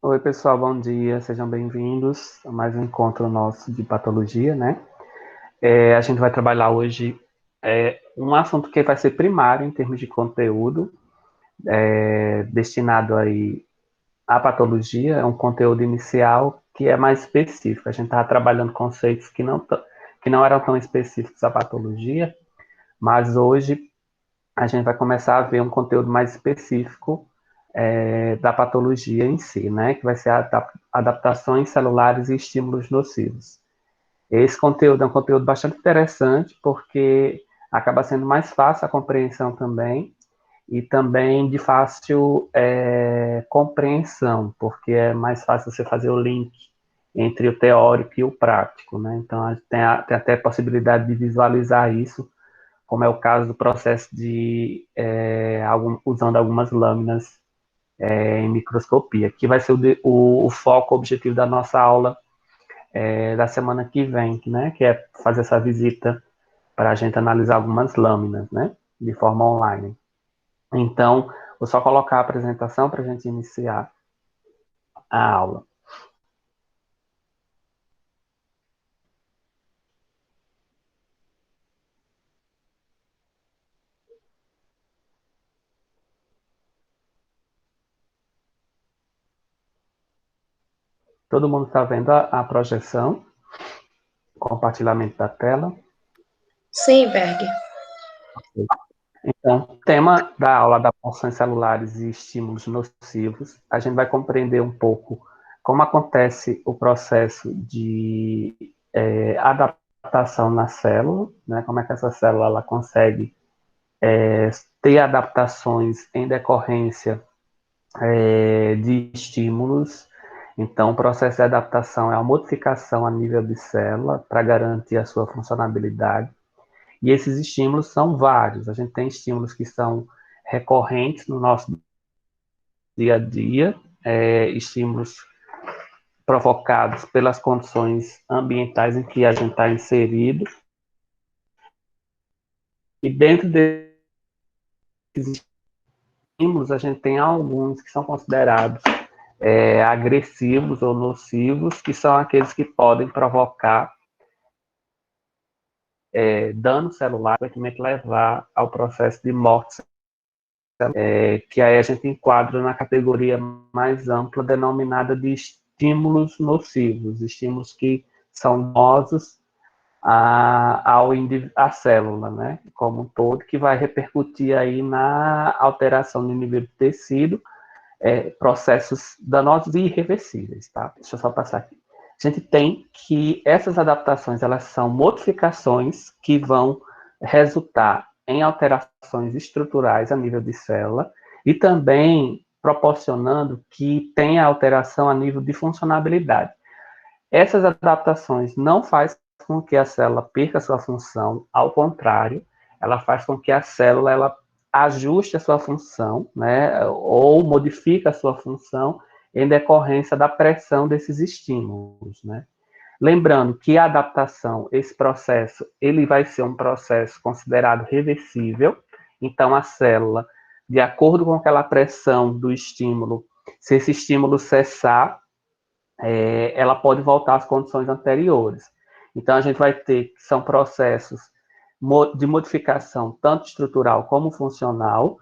Oi, pessoal, bom dia, sejam bem-vindos a mais um encontro nosso de patologia, né? A gente vai trabalhar hoje um assunto que vai ser primário em termos de conteúdo, destinado aí à patologia, é um conteúdo inicial que é mais específico. A gente estava trabalhando conceitos que não eram tão específicos à patologia, mas hoje a gente vai começar a ver um conteúdo mais específico da patologia em si, né? Que vai ser adaptações celulares e estímulos nocivos. Esse conteúdo é um conteúdo bastante interessante, porque acaba sendo mais fácil a compreensão também, e também de fácil compreensão, porque é mais fácil você fazer o link entre o teórico e o prático, né? Então, tem até a possibilidade de visualizar isso, como é o caso do processo de usando algumas lâminas em microscopia, que vai ser o foco objetivo da nossa aula da semana que vem, né? Que é fazer essa visita para a gente analisar algumas lâminas, né? De forma online. Então, vou só colocar a apresentação para a gente iniciar a aula. Todo mundo está vendo a projeção, compartilhamento da tela? Sim, Berg. Então, o tema da aula da funções celulares e estímulos nocivos, a gente vai compreender um pouco como acontece o processo de adaptação na célula, né? Como é que essa célula ela consegue ter adaptações em decorrência de estímulos. Então, o processo de adaptação é a modificação a nível de célula para garantir a sua funcionalidade. E esses estímulos são vários. A gente tem estímulos que são recorrentes no nosso dia a dia, estímulos provocados pelas condições ambientais em que a gente está inserido. E dentro desses estímulos, a gente tem alguns que são considerados agressivos ou nocivos, que são aqueles que podem provocar dano celular, que levar ao processo de morte que aí a gente enquadra na categoria mais ampla, denominada de estímulos nocivos, estímulos que são nocivos à célula, né, como um todo, que vai repercutir aí na alteração do nível do tecido, processos danosos e irreversíveis, tá? Deixa eu só passar aqui. A gente tem que essas adaptações, elas são modificações que vão resultar em alterações estruturais a nível de célula e também proporcionando que tenha alteração a nível de funcionalidade. Essas adaptações não faz com que a célula perca sua função, ao contrário, ela faz com que a célula ela ajuste a sua função, né, ou modifique a sua função em decorrência da pressão desses estímulos, né? Lembrando que a adaptação, esse processo, ele vai ser um processo considerado reversível, então a célula, de acordo com aquela pressão do estímulo, se esse estímulo cessar, ela pode voltar às condições anteriores. Então, a gente vai ter que são processos de modificação, tanto estrutural como funcional,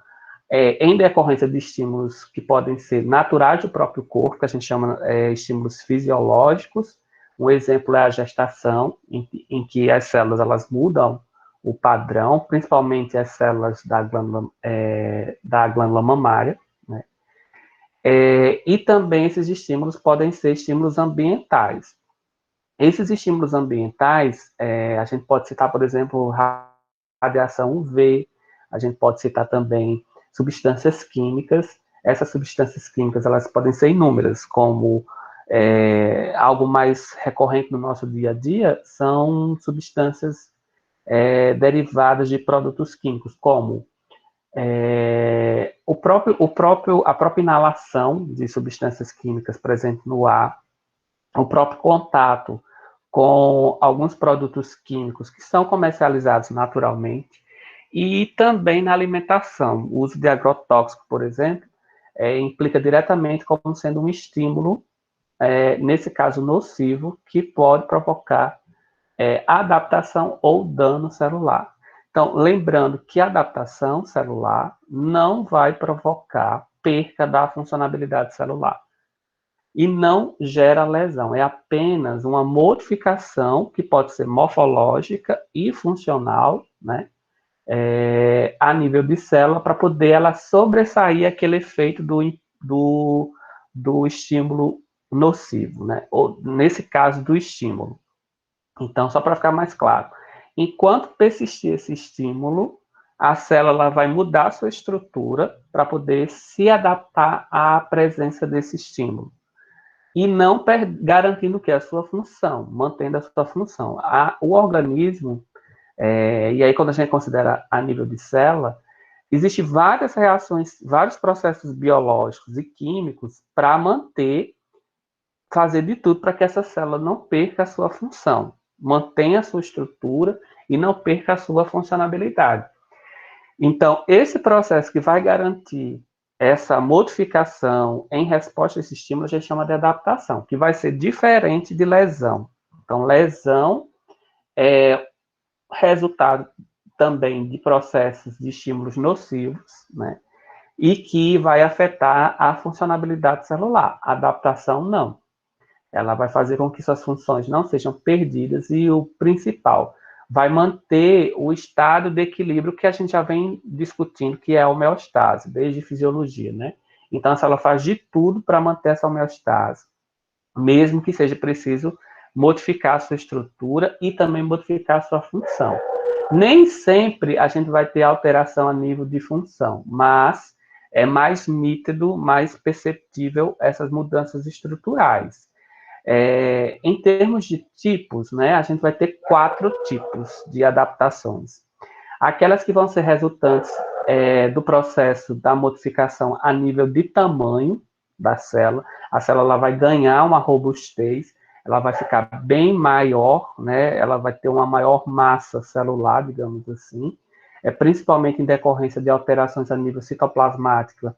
em decorrência de estímulos que podem ser naturais do próprio corpo, que a gente chama estímulos fisiológicos. Um exemplo é a gestação, em que as células elas mudam o padrão, principalmente as células da glândula mamária, né? E também esses estímulos podem ser estímulos ambientais. Esses estímulos ambientais, a gente pode citar, por exemplo, radiação UV, a gente pode citar também substâncias químicas. Essas substâncias químicas elas podem ser inúmeras, como algo mais recorrente no nosso dia a dia são substâncias derivadas de produtos químicos, como a própria inalação de substâncias químicas presentes no ar, o próprio contato com alguns produtos químicos que são comercializados naturalmente, e também na alimentação. O uso de agrotóxico, por exemplo, implica diretamente como sendo um estímulo, nesse caso nocivo, que pode provocar adaptação ou dano celular. Então, lembrando que a adaptação celular não vai provocar perca da funcionalidade celular e não gera lesão, é apenas uma modificação que pode ser morfológica e funcional, né, a nível de célula, para poder ela sobressair aquele efeito do estímulo nocivo, né, ou nesse caso do estímulo. Então, só para ficar mais claro, enquanto persistir esse estímulo, a célula vai mudar a sua estrutura para poder se adaptar à presença desse estímulo. E não garantindo que a sua função, mantendo a sua função. O organismo, e aí quando a gente considera a nível de célula, existem várias reações, vários processos biológicos e químicos para fazer de tudo para que essa célula não perca a sua função, mantenha a sua estrutura e não perca a sua funcionalidade. Então, esse processo que vai garantir essa modificação em resposta a esse estímulo, a gente chama de adaptação, que vai ser diferente de lesão. Então, lesão é resultado também de processos de estímulos nocivos, né? E que vai afetar a funcionalidade celular. A adaptação, não. Ela vai fazer com que suas funções não sejam perdidas e o principal, vai manter o estado de equilíbrio que a gente já vem discutindo, que é a homeostase, desde fisiologia, né? Então, ela faz de tudo para manter essa homeostase, mesmo que seja preciso modificar a sua estrutura e também modificar a sua função. Nem sempre a gente vai ter alteração a nível de função, mas é mais nítido, mais perceptível essas mudanças estruturais. Em termos de tipos, né, a gente vai ter 4 tipos de adaptações. Aquelas que vão ser resultantes do processo da modificação a nível de tamanho da célula. A célula vai ganhar uma robustez, ela vai ficar bem maior, né, ela vai ter uma maior massa celular, digamos assim, principalmente em decorrência de alterações a nível citoplasmático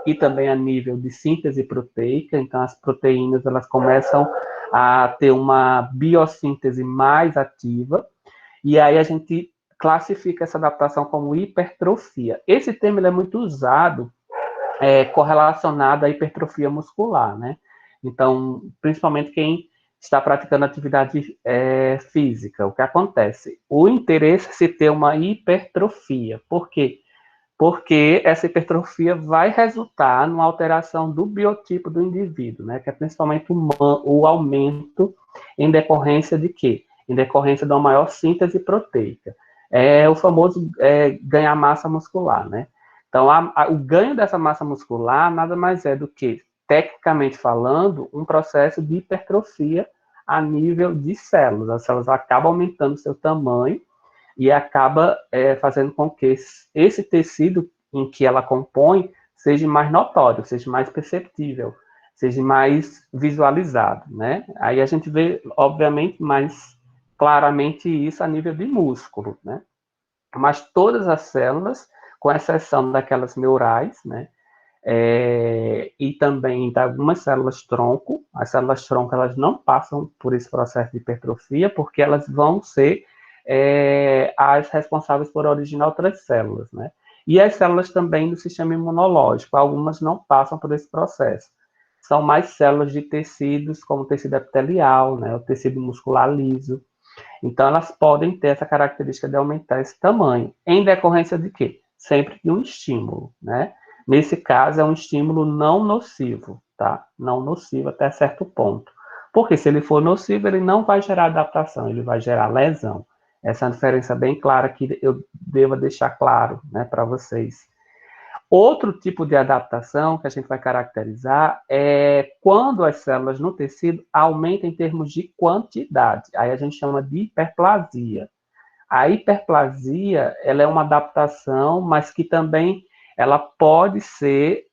e também a nível de síntese proteica. Então, as proteínas elas começam a ter uma biossíntese mais ativa, e aí a gente classifica essa adaptação como hipertrofia. Esse termo ele é muito usado, correlacionado à hipertrofia muscular, né? Então, principalmente quem está praticando atividade física, o que acontece? O interesse é se ter uma hipertrofia. Por quê? Porque essa hipertrofia vai resultar numa alteração do biotipo do indivíduo, né? Que é principalmente o aumento em decorrência de quê? Em decorrência de uma maior síntese proteica. É o famoso ganhar massa muscular, né? Então, o ganho dessa massa muscular nada mais é do que, tecnicamente falando, um processo de hipertrofia a nível de células. As células acabam aumentando seu tamanho e acaba fazendo com que esse tecido em que ela compõe seja mais notório, seja mais perceptível, seja mais visualizado, né? Aí a gente vê, obviamente, mais claramente isso a nível de músculo, né? Mas todas as células, com exceção daquelas neurais, né? E também de algumas células tronco, as células tronco elas não passam por esse processo de hipertrofia, porque elas vão ser as responsáveis por originar outras células, né? E as células também do sistema imunológico, algumas não passam por esse processo. São mais células de tecidos, como o tecido epitelial, né? O tecido muscular liso. Então, elas podem ter essa característica de aumentar esse tamanho, em decorrência de quê? Sempre de um estímulo, né? Nesse caso, é um estímulo não nocivo, tá? Não nocivo até certo ponto. Porque se ele for nocivo, ele não vai gerar adaptação, ele vai gerar lesão. Essa é uma diferença bem clara que eu devo deixar claro, né, para vocês. Outro tipo de adaptação que a gente vai caracterizar é quando as células no tecido aumentam em termos de quantidade. Aí a gente chama de hiperplasia. A hiperplasia, ela é uma adaptação, mas que também ela pode ser,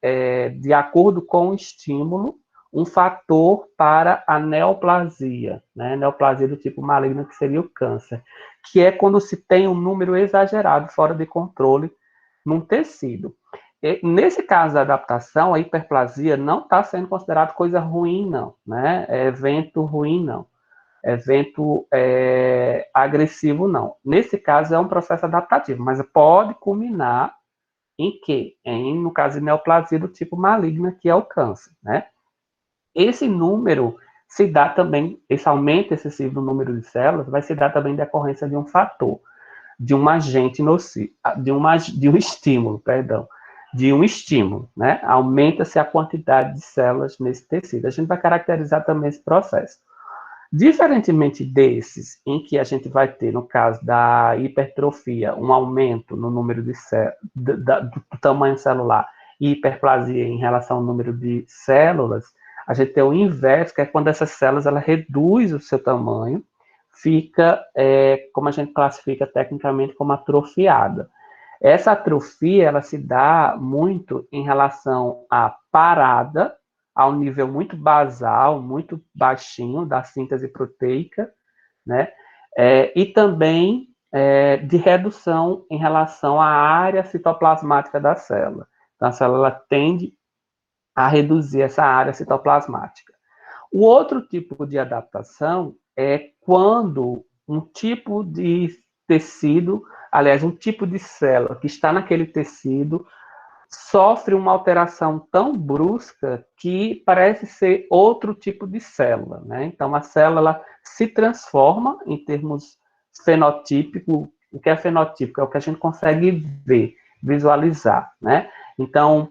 de acordo com o estímulo, um fator para a neoplasia, né? Neoplasia do tipo maligno, que seria o câncer, que é quando se tem um número exagerado, fora de controle, num tecido. nesse caso da adaptação, a hiperplasia não está sendo considerado coisa ruim, não, né? É evento ruim, não. Evento agressivo, não. Nesse caso, é um processo adaptativo, mas pode culminar em quê? No caso de neoplasia do tipo maligna, que é o câncer, né? Esse número se dá também, esse aumento excessivo do número de células vai se dar também em decorrência de um fator, de um agente nocivo, de um estímulo, perdão, de um estímulo, né? Aumenta-se a quantidade de células nesse tecido. A gente vai caracterizar também esse processo. Diferentemente desses, em que a gente vai ter, no caso da hipertrofia, um aumento no número de do tamanho celular e hiperplasia em relação ao número de células, a gente tem o inverso, que é quando essas células ela reduz o seu tamanho, fica, como a gente classifica tecnicamente, como atrofiada. Essa atrofia ela se dá muito em relação à parada, a um nível muito basal, muito baixinho da síntese proteica, né? E também de redução em relação à área citoplasmática da célula. Então, a célula ela tende a reduzir essa área citoplasmática. O outro tipo de adaptação é quando um tipo de tecido, aliás, um tipo de célula que está naquele tecido sofre uma alteração tão brusca que parece ser outro tipo de célula, né? Então, a célula se transforma em termos fenotípicos. O que é fenotípico? É o que a gente consegue ver, visualizar, né? Então,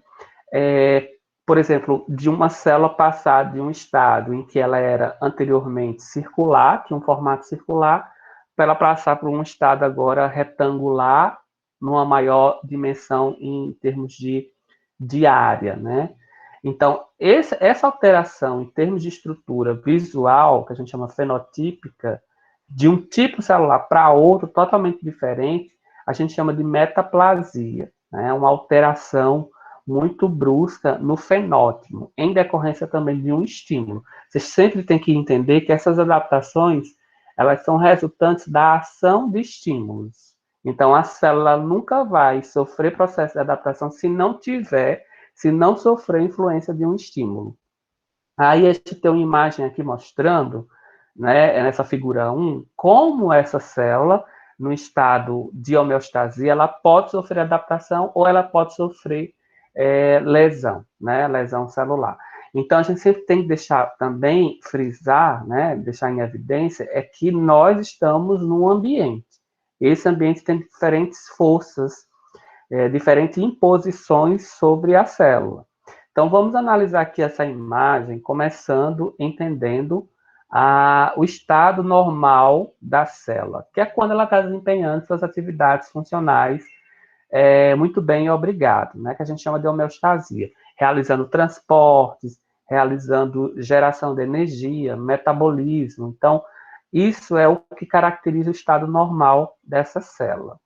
por exemplo, de uma célula passar de um estado em que ela era anteriormente circular, tinha um formato circular, para ela passar por um estado agora retangular, numa maior dimensão em termos de área, né? Então, essa alteração em termos de estrutura visual, que a gente chama fenotípica, de um tipo celular para outro totalmente diferente, a gente chama de metaplasia, né? Uma alteração muito brusca no fenótipo, em decorrência também de um estímulo. Você sempre tem que entender que essas adaptações, elas são resultantes da ação de estímulos. Então, a célula nunca vai sofrer processo de adaptação se não sofrer influência de um estímulo. Aí a gente tem uma imagem aqui mostrando, né, nessa figura 1, como essa célula, no estado de homeostasia, ela pode sofrer adaptação ou ela pode sofrer lesão, né, lesão celular. Então, a gente sempre tem que deixar também, frisar, né, deixar em evidência, é que nós estamos num ambiente. Esse ambiente tem diferentes forças, diferentes imposições sobre a célula. Então, vamos analisar aqui essa imagem, começando entendendo o estado normal da célula, que é quando ela está desempenhando suas atividades funcionais muito bem, obrigado, né, que a gente chama de homeostasia, realizando transportes, realizando geração de energia, metabolismo. Então, isso é o que caracteriza o estado normal dessa célula.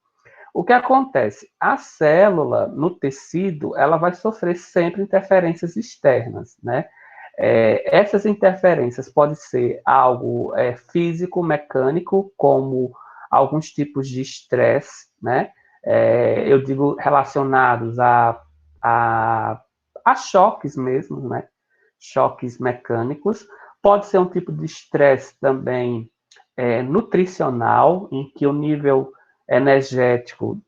O que acontece? A célula, no tecido, ela vai sofrer sempre interferências externas, né? Essas interferências podem ser algo físico, mecânico, como alguns tipos de estresse, né? Eu digo relacionados a choques mesmo, né? Choques mecânicos. Pode ser um tipo de estresse também nutricional, em que o nível energético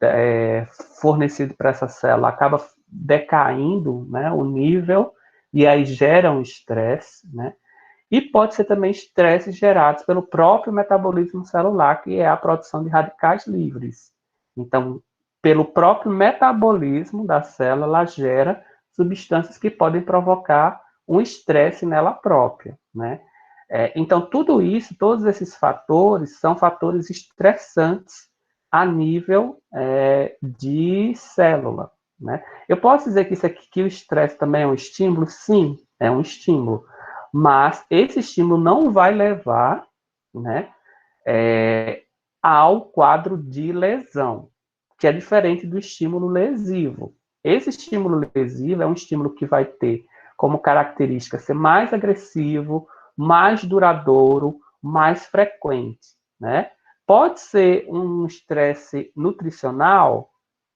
fornecido para essa célula acaba decaindo, né, o nível, e aí gera um estresse, né? E pode ser também estresse gerados pelo próprio metabolismo celular, que é a produção de radicais livres. Então, pelo próprio metabolismo da célula, ela gera substâncias que podem provocar um estresse nela própria, né? Então, tudo isso, todos esses fatores, são fatores estressantes a nível de célula, né? Eu posso dizer que isso aqui, que o estresse também é um estímulo? Sim, é um estímulo. Mas esse estímulo não vai levar, né, ao quadro de lesão, que é diferente do estímulo lesivo. Esse estímulo lesivo é um estímulo que vai ter como característica ser mais agressivo, mais duradouro, mais frequente, né? Pode ser um estresse nutricional?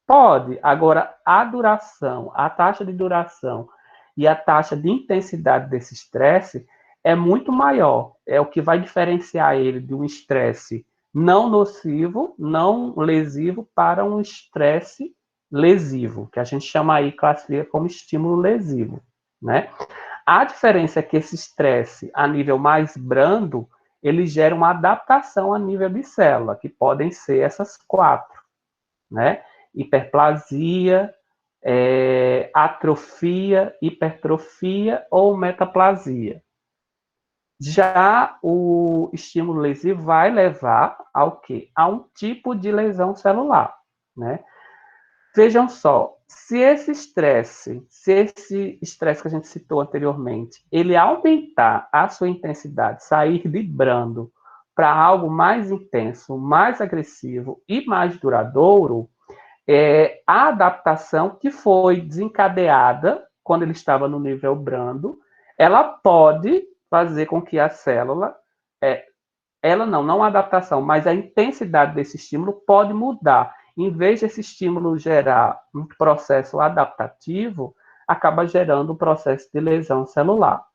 Pode. Agora, a duração, a taxa de duração e a taxa de intensidade desse estresse é muito maior. É o que vai diferenciar ele de um estresse não nocivo, não lesivo, para um estresse lesivo, que a gente chama aí, classifica como estímulo lesivo, né? A diferença é que esse estresse, a nível mais brando, ele gera uma adaptação a nível de célula, que podem ser essas quatro, né? Hiperplasia, atrofia, hipertrofia ou metaplasia. Já o estímulo lesivo vai levar ao quê? A um tipo de lesão celular, né? Vejam só, se esse estresse que a gente citou anteriormente, ele aumentar a sua intensidade, sair de brando para algo mais intenso, mais agressivo e mais duradouro, a adaptação que foi desencadeada quando ele estava no nível brando, ela pode fazer com que a célula, não a adaptação, mas a intensidade desse estímulo pode mudar. Em vez desse estímulo gerar um processo adaptativo, acaba gerando um processo de lesão celular.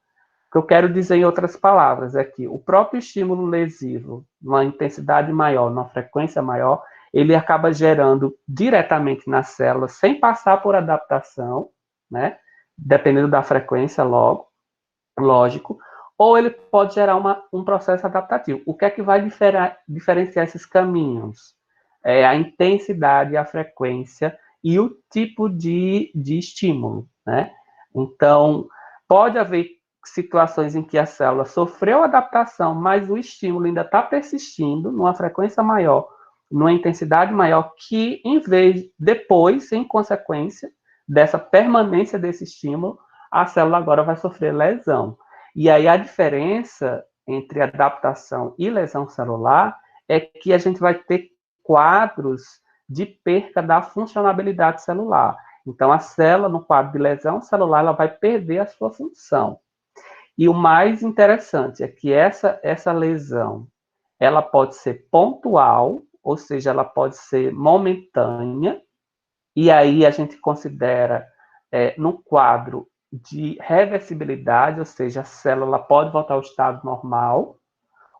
O que eu quero dizer, em outras palavras, é que o próprio estímulo lesivo, numa intensidade maior, numa frequência maior, ele acaba gerando diretamente na célula, sem passar por adaptação, né? Dependendo da frequência, lógico, ou ele pode gerar um processo adaptativo. O que é que vai diferenciar esses caminhos? É a intensidade, a frequência e o tipo de estímulo, né? Então, pode haver situações em que a célula sofreu adaptação, mas o estímulo ainda está persistindo numa frequência maior, numa intensidade maior, que em vez, depois, em consequência dessa permanência desse estímulo, a célula agora vai sofrer lesão. E aí a diferença entre adaptação e lesão celular é que a gente vai ter quadros de perca da funcionalidade celular. Então, a célula, no quadro de lesão celular, ela vai perder a sua função. E o mais interessante é que essa lesão, ela pode ser pontual, ou seja, ela pode ser momentânea, e aí a gente considera no quadro de reversibilidade, ou seja, a célula pode voltar ao estado normal,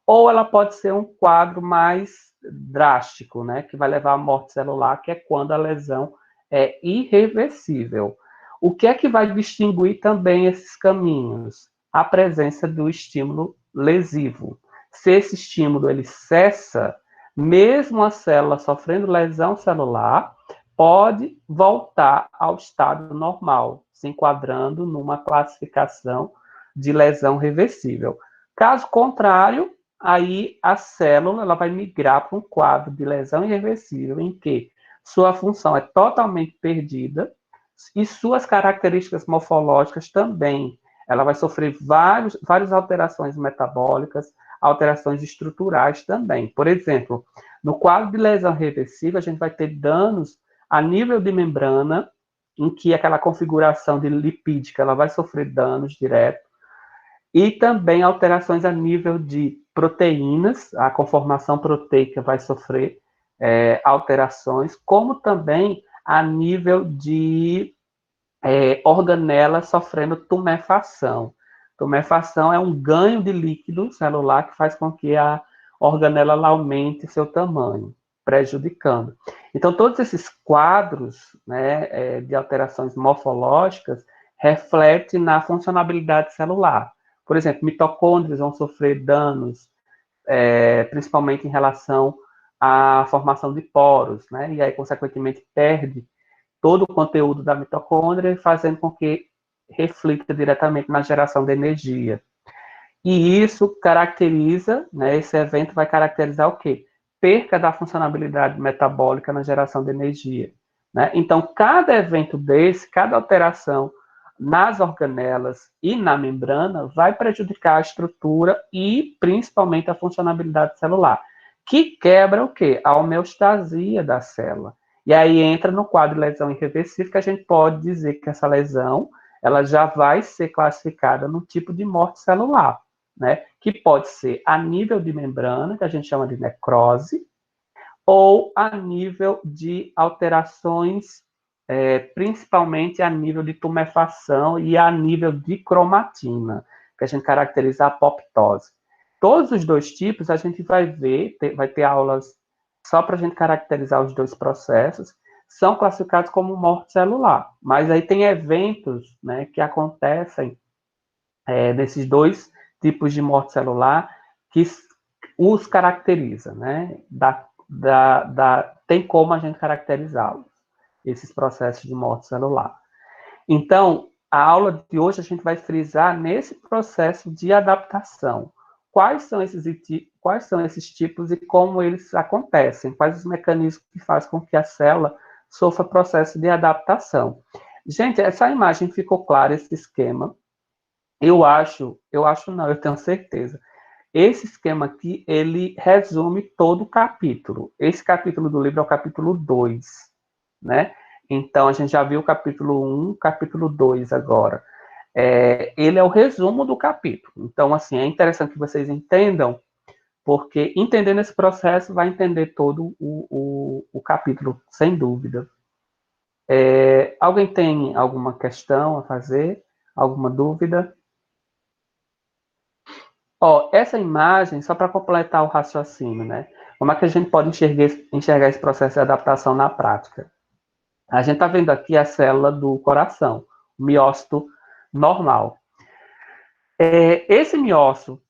ou ela pode ser um quadro mais drástico, né, que vai levar à morte celular, que é quando a lesão é irreversível. O que é que vai distinguir também esses caminhos? A presença do estímulo lesivo. Se esse estímulo ele cessa, mesmo a célula sofrendo lesão celular, pode voltar ao estado normal, se enquadrando numa classificação de lesão reversível. Caso contrário, aí a célula ela vai migrar para um quadro de lesão irreversível, em que sua função é totalmente perdida e suas características morfológicas também. Ela vai sofrer várias alterações metabólicas, alterações estruturais também. Por exemplo, no quadro de lesão reversível, a gente vai ter danos a nível de membrana, em que aquela configuração de lipídica ela vai sofrer danos direto, e também alterações a nível de proteínas, a conformação proteica vai sofrer alterações, como também a nível de organelas sofrendo tumefação. Tumefação é um ganho de líquido celular que faz com que a organela aumente seu tamanho, prejudicando. Então, todos esses quadros, né, de alterações morfológicas refletem na funcionalidade celular. Por exemplo, mitocôndrias vão sofrer danos, principalmente em relação à formação de poros, né? E aí, consequentemente, perde todo o conteúdo da mitocôndria, fazendo com que reflita diretamente na geração de energia. E isso caracteriza, né, esse evento vai caracterizar o quê? Perca da funcionalidade metabólica na geração de energia. Né? Então, cada evento desse, cada alteração nas organelas e na membrana vai prejudicar a estrutura e principalmente a funcionalidade celular, que quebra o quê? A homeostasia da célula. E aí entra no quadro de lesão irreversível, que a gente pode dizer que essa lesão ela já vai ser classificada no tipo de morte celular, né? Que pode ser a nível de membrana, que a gente chama de necrose, ou a nível de alterações, principalmente a nível de tumefação e a nível de cromatina, que a gente caracteriza a apoptose. Todos os dois tipos a gente vai ver, vai ter aulas só para a gente caracterizar os dois processos, são classificados como morte celular. Mas aí tem eventos, né, que acontecem desses dois tipos de morte celular que os caracteriza, né? Tem como a gente caracterizá-los, esses processos de morte celular. Então, a aula de hoje a gente vai frisar nesse processo de adaptação. Quais são esses tipos e como eles acontecem? Quais os mecanismos que fazem com que a célula sofra processo de adaptação? Gente, essa imagem ficou clara, esse esquema. Eu tenho certeza. Esse esquema aqui, ele resume todo o capítulo. Esse capítulo do livro é o capítulo 2, né? Então, a gente já viu o capítulo 1, capítulo 2 agora. Ele é o resumo do capítulo. Então, assim, é interessante que vocês entendam, porque entendendo esse processo, vai entender todo o capítulo, sem dúvida. Alguém tem alguma questão a fazer? Alguma dúvida? Ó, essa imagem, só para completar o raciocínio, né? Como é que a gente pode enxergar esse processo de adaptação na prática? A gente está vendo aqui a célula do coração, o miócito normal. Esse miócito,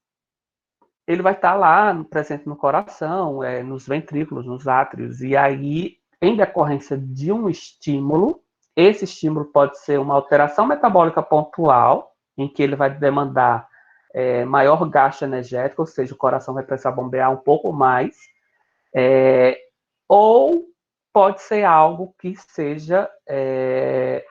ele vai estar lá presente no coração, nos ventrículos, nos átrios, e aí, em decorrência de um estímulo, esse estímulo pode ser uma alteração metabólica pontual, em que ele vai demandar maior gasto energético, ou seja, o coração vai precisar bombear um pouco mais, ou pode ser algo que seja, de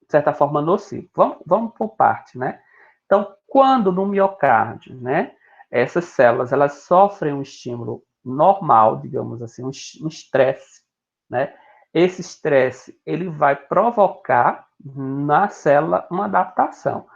certa forma, nocivo. Vamos por parte, né? Então, quando no miocárdio, né, essas células elas sofrem um estímulo normal, digamos assim, um estresse, né? Esse estresse ele vai provocar na célula uma adaptação.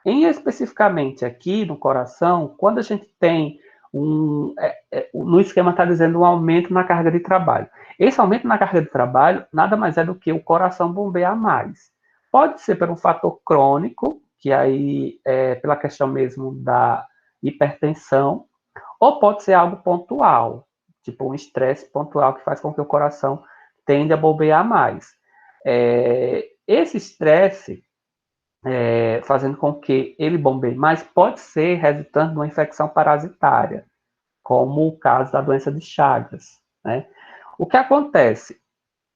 Especificamente aqui no coração, quando a gente tem no esquema está dizendo um aumento na carga de trabalho. Esse aumento na carga de trabalho nada mais é do que o coração bombear mais. Pode ser por um fator crônico, que aí é pela questão mesmo da hipertensão, ou pode ser algo pontual, tipo um estresse pontual que faz com que o coração tende a bombear mais. Esse estresse fazendo com que ele bombeie mais, pode ser resultante de uma infecção parasitária, como o caso da doença de Chagas, né? O que acontece?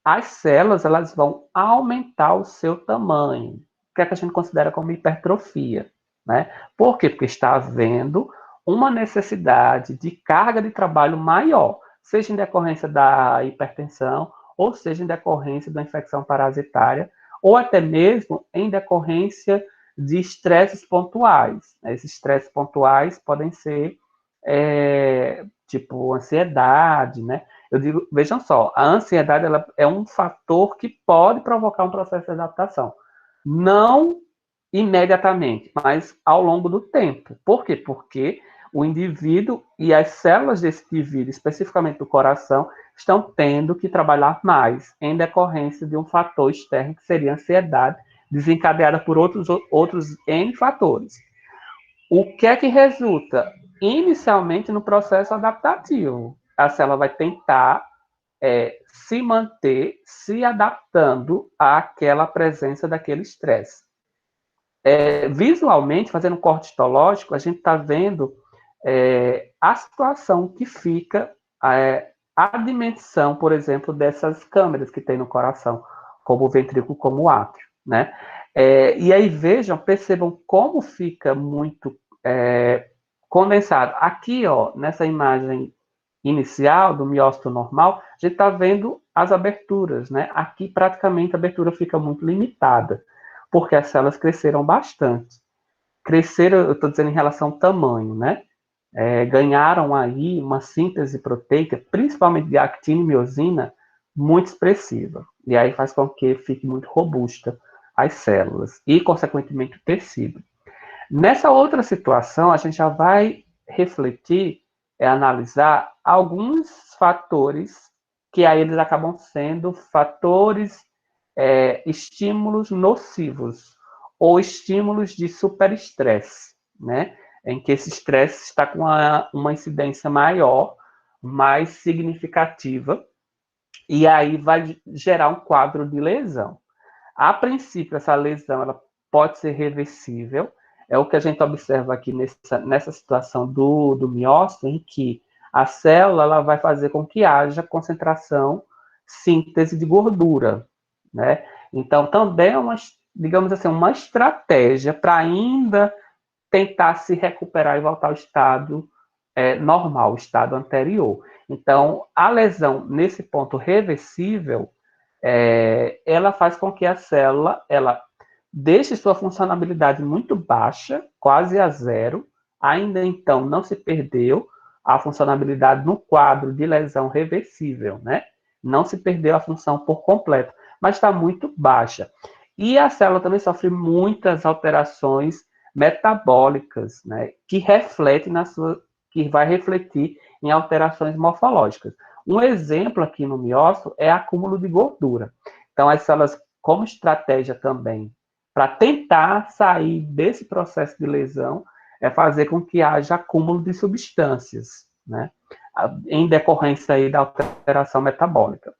As células elas vão aumentar o seu tamanho, o que a gente considera como hipertrofia, né? Por quê? Porque está havendo uma necessidade de carga de trabalho maior, seja em decorrência da hipertensão, ou seja em decorrência da infecção parasitária, ou até mesmo em decorrência de estresses pontuais. Esses estresses pontuais podem ser tipo ansiedade, né? Eu digo, vejam só, a ansiedade ela é um fator que pode provocar um processo de adaptação. Não imediatamente, mas ao longo do tempo. Por quê? Porque o indivíduo e as células desse indivíduo, especificamente do coração, estão tendo que trabalhar mais em decorrência de um fator externo, que seria a ansiedade, desencadeada por outros N fatores. O que é que resulta? Inicialmente no processo adaptativo. A célula vai tentar se manter, se adaptando àquela presença daquele estresse. Visualmente, fazendo um corte histológico, a gente está vendo a situação que fica, a dimensão, por exemplo, dessas câmeras que tem no coração, como o ventrículo, como o átrio, né? E aí vejam, percebam como fica muito condensado. Aqui, ó, nessa imagem inicial do miócito normal, a gente está vendo as aberturas, né? Aqui praticamente a abertura fica muito limitada, porque as células cresceram bastante. Cresceram, eu estou dizendo em relação ao tamanho, né? Ganharam aí uma síntese proteica, principalmente de actina e miosina, muito expressiva. E aí faz com que fique muito robusta as células e, consequentemente, o tecido. Nessa outra situação, a gente já vai refletir, analisar alguns fatores que aí eles acabam sendo fatores, estímulos nocivos, ou estímulos de superestresse, né? Em que esse estresse está com uma incidência maior, mais significativa, e aí vai gerar um quadro de lesão. A princípio, essa lesão ela pode ser reversível, é o que a gente observa aqui nessa situação do miócito, em que a célula ela vai fazer com que haja concentração, síntese de gordura, né? Então, também é digamos assim, uma estratégia para ainda tentar se recuperar e voltar ao estado normal, o estado anterior. Então, a lesão nesse ponto reversível, ela faz com que a célula ela deixe sua funcionalidade muito baixa, quase a zero, ainda então não se perdeu a funcionalidade no quadro de lesão reversível, né? Não se perdeu a função por completo, mas está muito baixa. E a célula também sofre muitas alterações metabólicas, né? Que refletem que vai refletir em alterações morfológicas. Um exemplo aqui no miócito é acúmulo de gordura. Então, as células, como estratégia também, para tentar sair desse processo de lesão, é fazer com que haja acúmulo de substâncias, né? Em decorrência aí da alteração metabólica.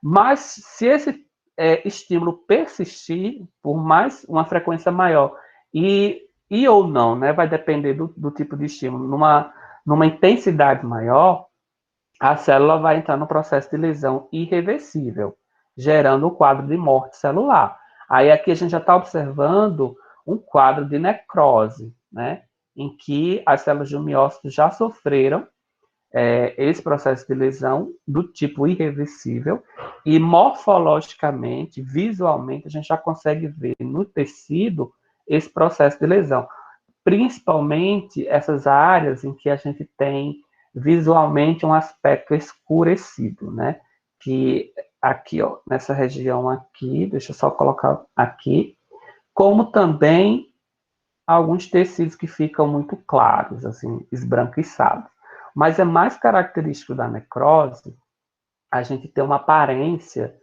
Mas, se esse estímulo persistir por mais uma frequência maior, e ou não, né? Vai depender do tipo de estímulo, numa intensidade maior, a célula vai entrar no processo de lesão irreversível, gerando um quadro de morte celular. Aí aqui a gente já está observando um quadro de necrose, né? Em que as células do miócito já sofreram esse processo de lesão do tipo irreversível e morfologicamente, visualmente, a gente já consegue ver no tecido esse processo de lesão. Principalmente essas áreas em que a gente tem visualmente um aspecto escurecido, né? Que aqui, ó, nessa região aqui, deixa eu só colocar aqui, como também alguns tecidos que ficam muito claros, assim, esbranquiçados. Mas é mais característico da necrose a gente ter uma aparência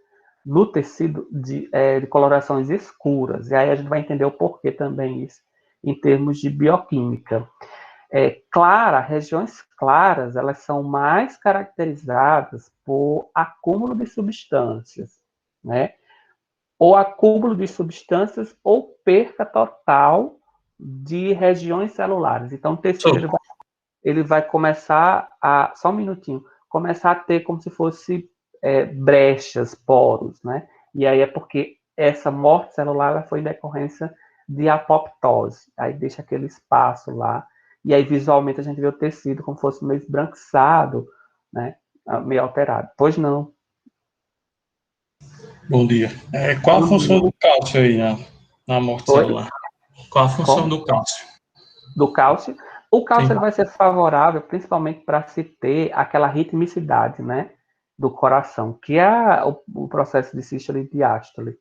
no tecido de colorações escuras. E aí a gente vai entender o porquê também isso em termos de bioquímica. Regiões claras, elas são mais caracterizadas por acúmulo de substâncias, né? Ou acúmulo de substâncias ou perca total de regiões celulares. Então, o tecido ele vai começar só um minutinho, começar a ter como se fosse brechas, poros, né? E aí é porque essa morte celular foi em decorrência de apoptose. Aí deixa aquele espaço lá. E aí, visualmente, a gente vê o tecido como se fosse meio esbranquiçado, né? Meio alterado. Pois não. Bom dia. Qual a função do cálcio aí na morte celular? Qual a função do cálcio? Do cálcio? O cálcio ele vai ser favorável, principalmente para se ter aquela ritmicidade, né? Do coração, que é o processo de sístole e diástole.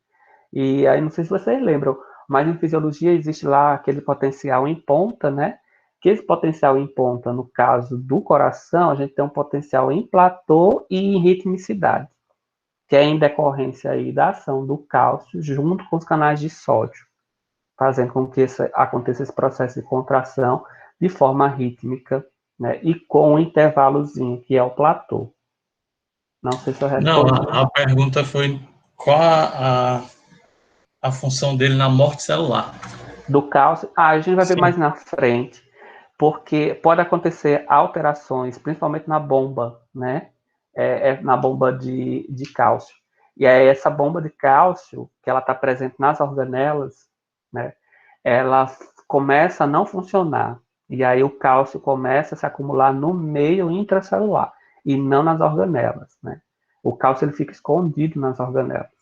E aí, não sei se vocês lembram, mas em fisiologia existe lá aquele potencial em ponta, né? Que esse potencial em ponta, no caso do coração, a gente tem um potencial em platô e em ritmicidade, que é em decorrência aí da ação do cálcio junto com os canais de sódio, fazendo com que aconteça esse processo de contração de forma rítmica, né? E com um intervalozinho, que é o platô. Não sei se eu respondi. Não, a pergunta foi qual a função dele na morte celular. Do cálcio, a gente vai ver mais na frente, porque pode acontecer alterações, principalmente na bomba, né? Na bomba de cálcio. E aí essa bomba de cálcio, que ela está presente nas organelas, né? Ela começa a não funcionar. E aí o cálcio começa a se acumular no meio intracelular e não nas organelas, né? O cálcio ele fica escondido nas organelas,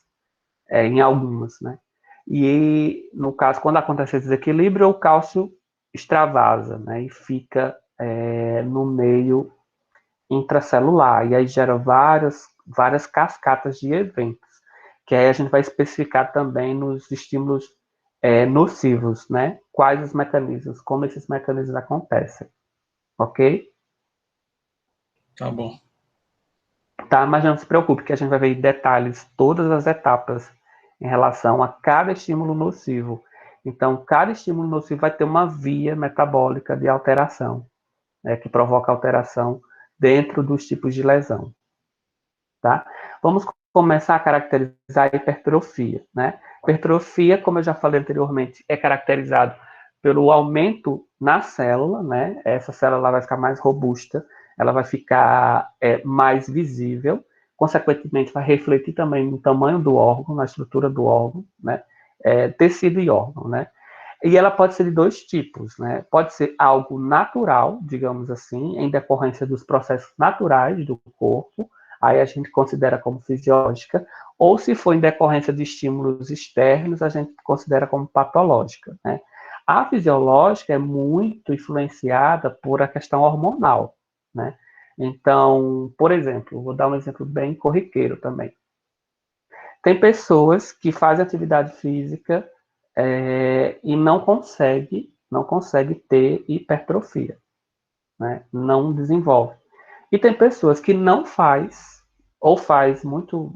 em algumas, né? E, no caso, quando acontece esse desequilíbrio, o cálcio extravasa, né? E fica no meio intracelular. E aí gera várias cascatas de eventos, que aí a gente vai especificar também nos estímulos nocivos, né? Quais os mecanismos, como esses mecanismos acontecem. Ok? Tá bom. tá? Mas não se preocupe, que a gente vai ver em detalhes todas as etapas em relação a cada estímulo nocivo. Então, cada estímulo nocivo vai ter uma via metabólica de alteração, né, que provoca alteração dentro dos tipos de lesão, tá? Vamos começar a caracterizar a hipertrofia, né? Hipertrofia, como eu já falei anteriormente, é caracterizado pelo aumento na célula, né? Essa célula vai ficar mais robusta, ela vai ficar mais visível, consequentemente vai refletir também no tamanho do órgão, na estrutura do órgão, né? Tecido e órgão, né? E ela pode ser de dois tipos, né? Pode ser algo natural, digamos assim, em decorrência dos processos naturais do corpo, aí a gente considera como fisiológica, ou se for em decorrência de estímulos externos, a gente considera como patológica, né? A fisiológica é muito influenciada por a questão hormonal, né? Então, por exemplo, vou dar um exemplo bem corriqueiro também. Tem pessoas que fazem atividade física e não consegue ter hipertrofia, né? Não desenvolve. E tem pessoas que não faz, ou faz muito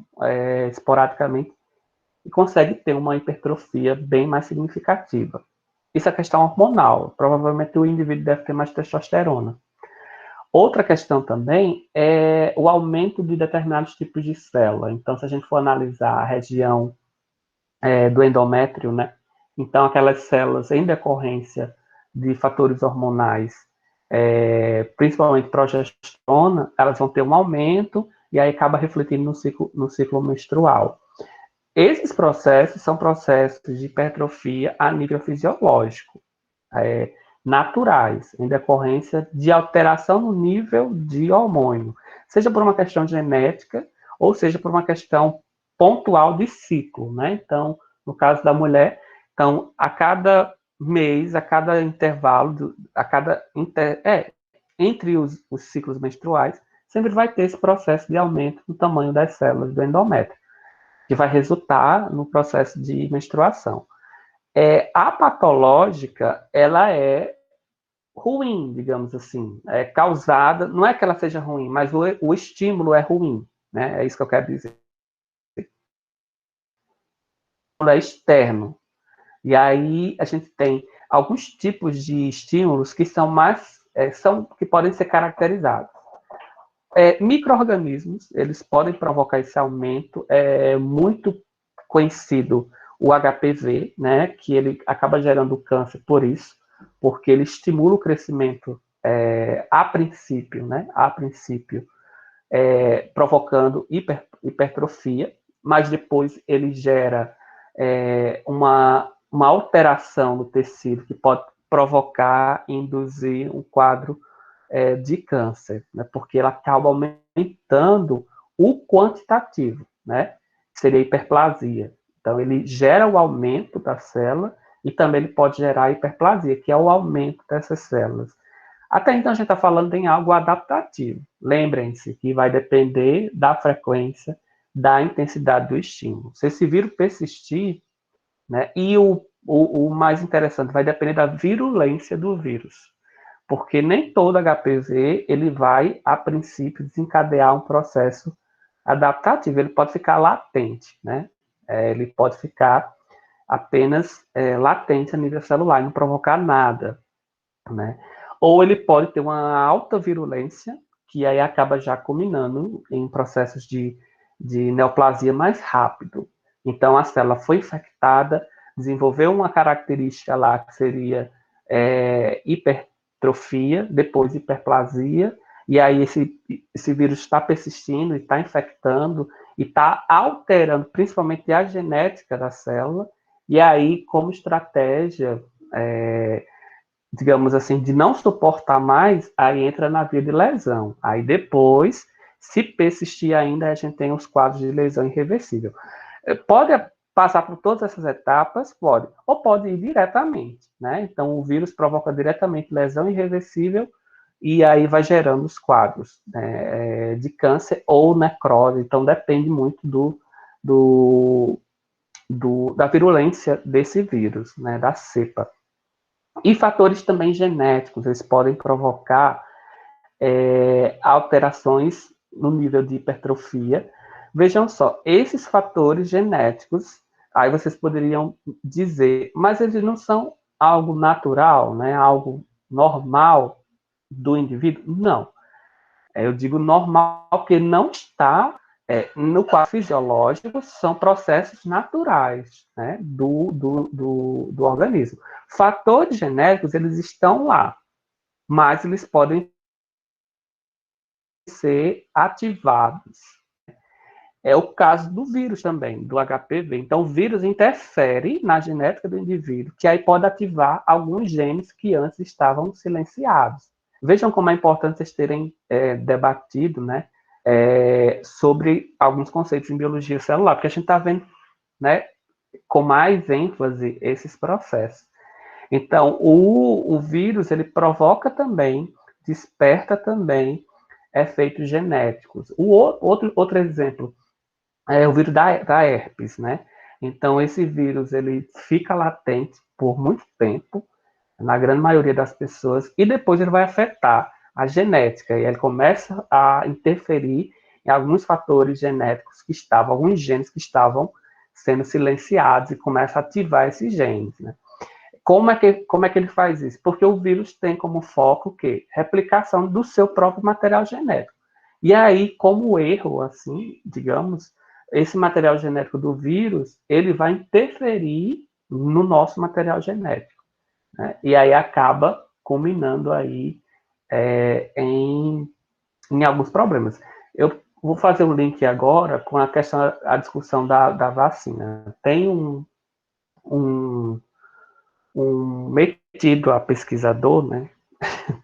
esporadicamente, e consegue ter uma hipertrofia bem mais significativa. Isso é questão hormonal. Provavelmente o indivíduo deve ter mais testosterona. Outra questão também é o aumento de determinados tipos de célula. Então, se a gente for analisar a região do endométrio, né? Então, aquelas células em decorrência de fatores hormonais, principalmente progesterona, elas vão ter um aumento e aí acaba refletindo no ciclo menstrual. Esses processos são processos de hipertrofia a nível fisiológico, naturais, em decorrência de alteração no nível de hormônio, seja por uma questão genética ou seja por uma questão pontual de ciclo, né? Então, no caso da mulher, então, a cada mês, a cada intervalo, entre os ciclos menstruais, sempre vai ter esse processo de aumento do tamanho das células do endométrio, que vai resultar no processo de menstruação. A patológica, ela é ruim, digamos assim, é causada, não é que ela seja ruim, mas o estímulo é ruim, né? É isso que eu quero dizer. É externo. E aí a gente tem alguns tipos de estímulos que são que podem ser caracterizados. Micro-organismos, eles podem provocar esse aumento, é muito conhecido o HPV, né, que ele acaba gerando câncer por isso, porque ele estimula o crescimento a princípio, né, provocando hipertrofia, mas depois ele gera uma alteração no tecido que pode provocar, induzir um quadro de câncer, né, porque ela acaba aumentando o quantitativo, né, que seria a hiperplasia. Então, ele gera o aumento da célula e também ele pode gerar a hiperplasia, que é o aumento dessas células. Até então, a gente está falando em algo adaptativo. Lembrem-se que vai depender da frequência, da intensidade do estímulo. Se esse vírus persistir, né, e o mais interessante, vai depender da virulência do vírus. Porque nem todo HPV ele vai, a princípio, desencadear um processo adaptativo. Ele pode ficar latente, né? Ele pode ficar apenas latente a nível celular, não provocar nada, né? Ou ele pode ter uma alta virulência, que aí acaba já culminando em processos de neoplasia mais rápido. Então, a célula foi infectada, desenvolveu uma característica lá que seria hipertrofia, depois hiperplasia, e aí esse vírus está persistindo e está infectando e está alterando principalmente a genética da célula, e aí, como estratégia, digamos assim, de não suportar mais, aí entra na via de lesão. Aí depois, se persistir ainda, a gente tem os quadros de lesão irreversível. Pode passar por todas essas etapas? Pode. Ou pode ir diretamente, né? Então, o vírus provoca diretamente lesão irreversível e aí vai gerando os quadros, né, de câncer ou necrose. Então, depende muito da virulência desse vírus, né, da cepa. E fatores também genéticos, eles podem provocar alterações no nível de hipertrofia. Vejam só, esses fatores genéticos, aí vocês poderiam dizer, mas eles não são algo natural, né? Algo normal do indivíduo? Não. Eu digo normal porque não está no quadro fisiológico, são processos naturais, né, do organismo. Fatores genéticos, eles estão lá, mas eles podem ser ativados. É o caso do vírus também, do HPV. Então, o vírus interfere na genética do indivíduo, que aí pode ativar alguns genes que antes estavam silenciados. Vejam como é importante vocês terem debatido, né, sobre alguns conceitos em biologia celular, porque a gente está vendo, né, com mais ênfase esses processos. Então, o vírus, ele provoca também, desperta também efeitos genéticos. Outro exemplo é o vírus da herpes, né? Então, esse vírus, ele fica latente por muito tempo, na grande maioria das pessoas, e depois ele vai afetar a genética, e ele começa a interferir em alguns fatores genéticos que estavam, alguns genes que estavam sendo silenciados, e começa a ativar esses genes, né? Como é que ele faz isso? Porque o vírus tem como foco o quê? Replicação do seu próprio material genético. E aí, como erro, assim, digamos, esse material genético do vírus, ele vai interferir no nosso material genético, né? E aí acaba culminando aí em alguns problemas. Eu vou fazer um link agora com a discussão da vacina. Tem um metido a pesquisador, né,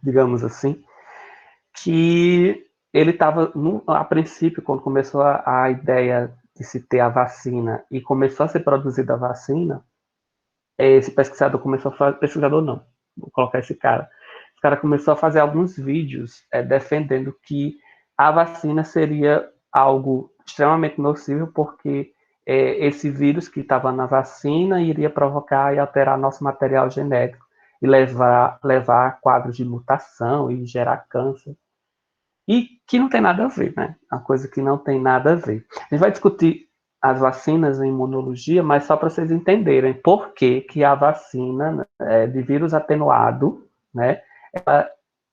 digamos assim, que ele estava, a princípio, quando começou a ideia de se ter a vacina e começou a ser produzida a vacina, esse pesquisador começou a fazer, pesquisador não, vou colocar esse cara começou a fazer alguns vídeos defendendo que a vacina seria algo extremamente nocivo, porque esse vírus que estava na vacina iria provocar e alterar nosso material genético e levar a quadros de mutação e gerar câncer. E que não tem nada a ver, né? Uma coisa que não tem nada a ver. A gente vai discutir as vacinas em imunologia, mas só para vocês entenderem por que a vacina de vírus atenuado, né?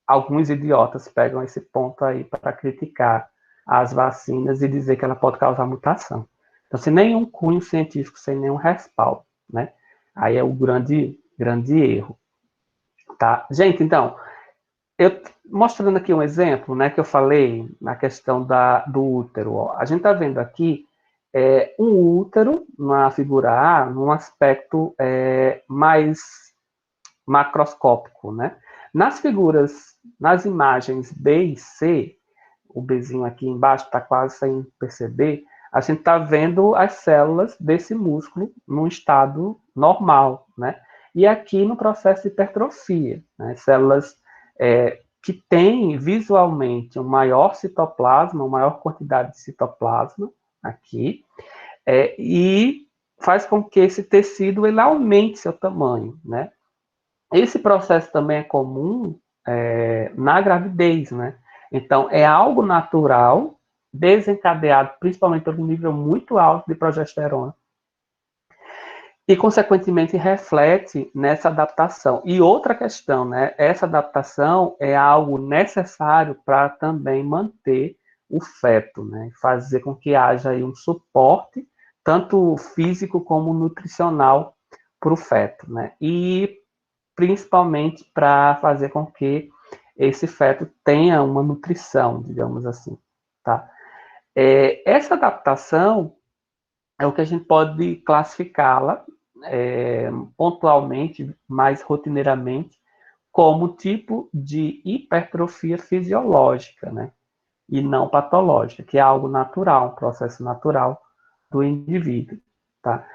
Alguns idiotas pegam esse ponto aí para criticar as vacinas e dizer que ela pode causar mutação. Então, sem nenhum cunho científico, sem nenhum respaldo, né? Aí é o grande erro, tá? Gente, então, eu mostrando aqui um exemplo, né, que eu falei na questão do útero. Ó. A gente está vendo aqui um útero na figura A, num aspecto mais macroscópico, né? Nas imagens B e C, o Bzinho aqui embaixo está quase sem perceber, a gente está vendo as células desse músculo num estado normal, né? E aqui no processo de hipertrofia, né? Células que têm visualmente um maior citoplasma, uma maior quantidade de citoplasma aqui, e faz com que esse tecido ele aumente seu tamanho, né? Esse processo também é comum na gravidez, né? Então, é algo natural, desencadeado principalmente por um nível muito alto de progesterona, e, consequentemente, reflete nessa adaptação. E outra questão, né? Essa adaptação é algo necessário para também manter o feto, né? Fazer com que haja aí um suporte, tanto físico como nutricional, para o feto, né? E principalmente para fazer com que esse feto tenha uma nutrição, digamos assim, tá? Essa adaptação é o que a gente pode classificá-la pontualmente, mais rotineiramente, como tipo de hipertrofia fisiológica, né? E não patológica, que é algo natural, um processo natural do indivíduo, tá?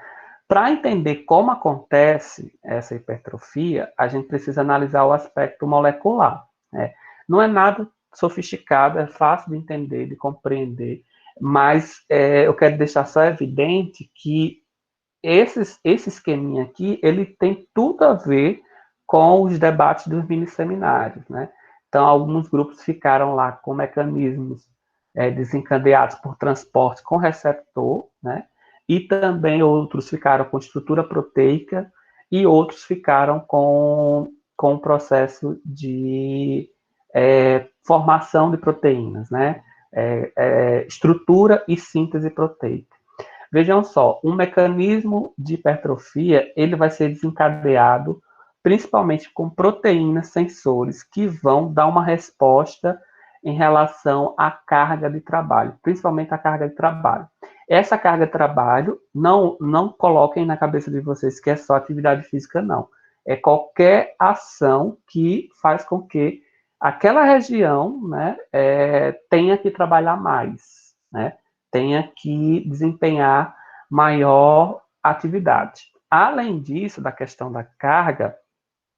Para entender como acontece essa hipertrofia, a gente precisa analisar o aspecto molecular, né? Não é nada sofisticado, é fácil de entender, de compreender, mas eu quero deixar só evidente que esse esqueminha aqui, ele tem tudo a ver com os debates dos mini-seminários, né? Então, alguns grupos ficaram lá com mecanismos desencadeados por transporte com receptor, né? E também outros ficaram com estrutura proteica e outros ficaram com o processo de formação de proteínas, né? Estrutura e síntese proteica. Vejam só, um mecanismo de hipertrofia, ele vai ser desencadeado principalmente com proteínas sensores que vão dar uma resposta em relação à carga de trabalho, principalmente a carga de trabalho. Essa carga de trabalho, não coloquem na cabeça de vocês que é só atividade física, não. É qualquer ação que faz com que aquela região, né, tenha que trabalhar mais, né, tenha que desempenhar maior atividade. Além disso, da questão da carga,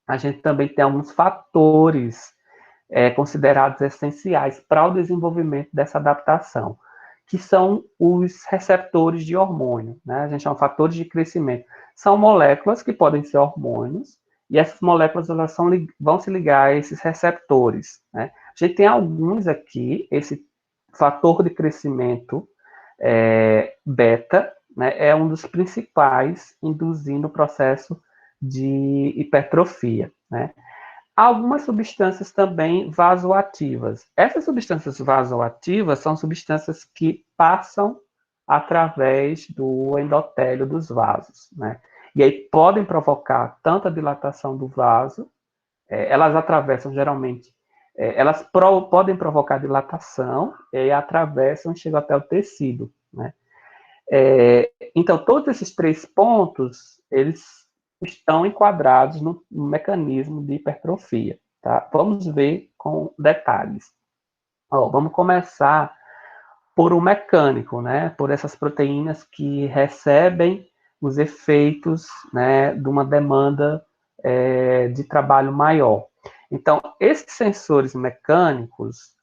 a gente também tem alguns fatores considerados essenciais para o desenvolvimento dessa adaptação, que são os receptores de hormônio, né? A gente chama fatores de crescimento. São moléculas que podem ser hormônios, e essas moléculas elas vão se ligar a esses receptores, né? A gente tem alguns aqui, esse fator de crescimento beta, né, é um dos principais induzindo o processo de hipertrofia, né? Algumas substâncias também vasoativas. Essas substâncias vasoativas são substâncias que passam através do endotélio dos vasos, né? E aí podem provocar tanto a dilatação do vaso, elas atravessam geralmente, elas podem provocar dilatação e atravessam e chegam até o tecido, né? Então, todos esses 3 pontos, eles estão enquadrados no mecanismo de hipertrofia, tá? Vamos ver com detalhes. Vamos começar por o mecânico, né? Por essas proteínas que recebem os efeitos, né, de uma demanda de trabalho maior. Então, esses sensores mecânicos,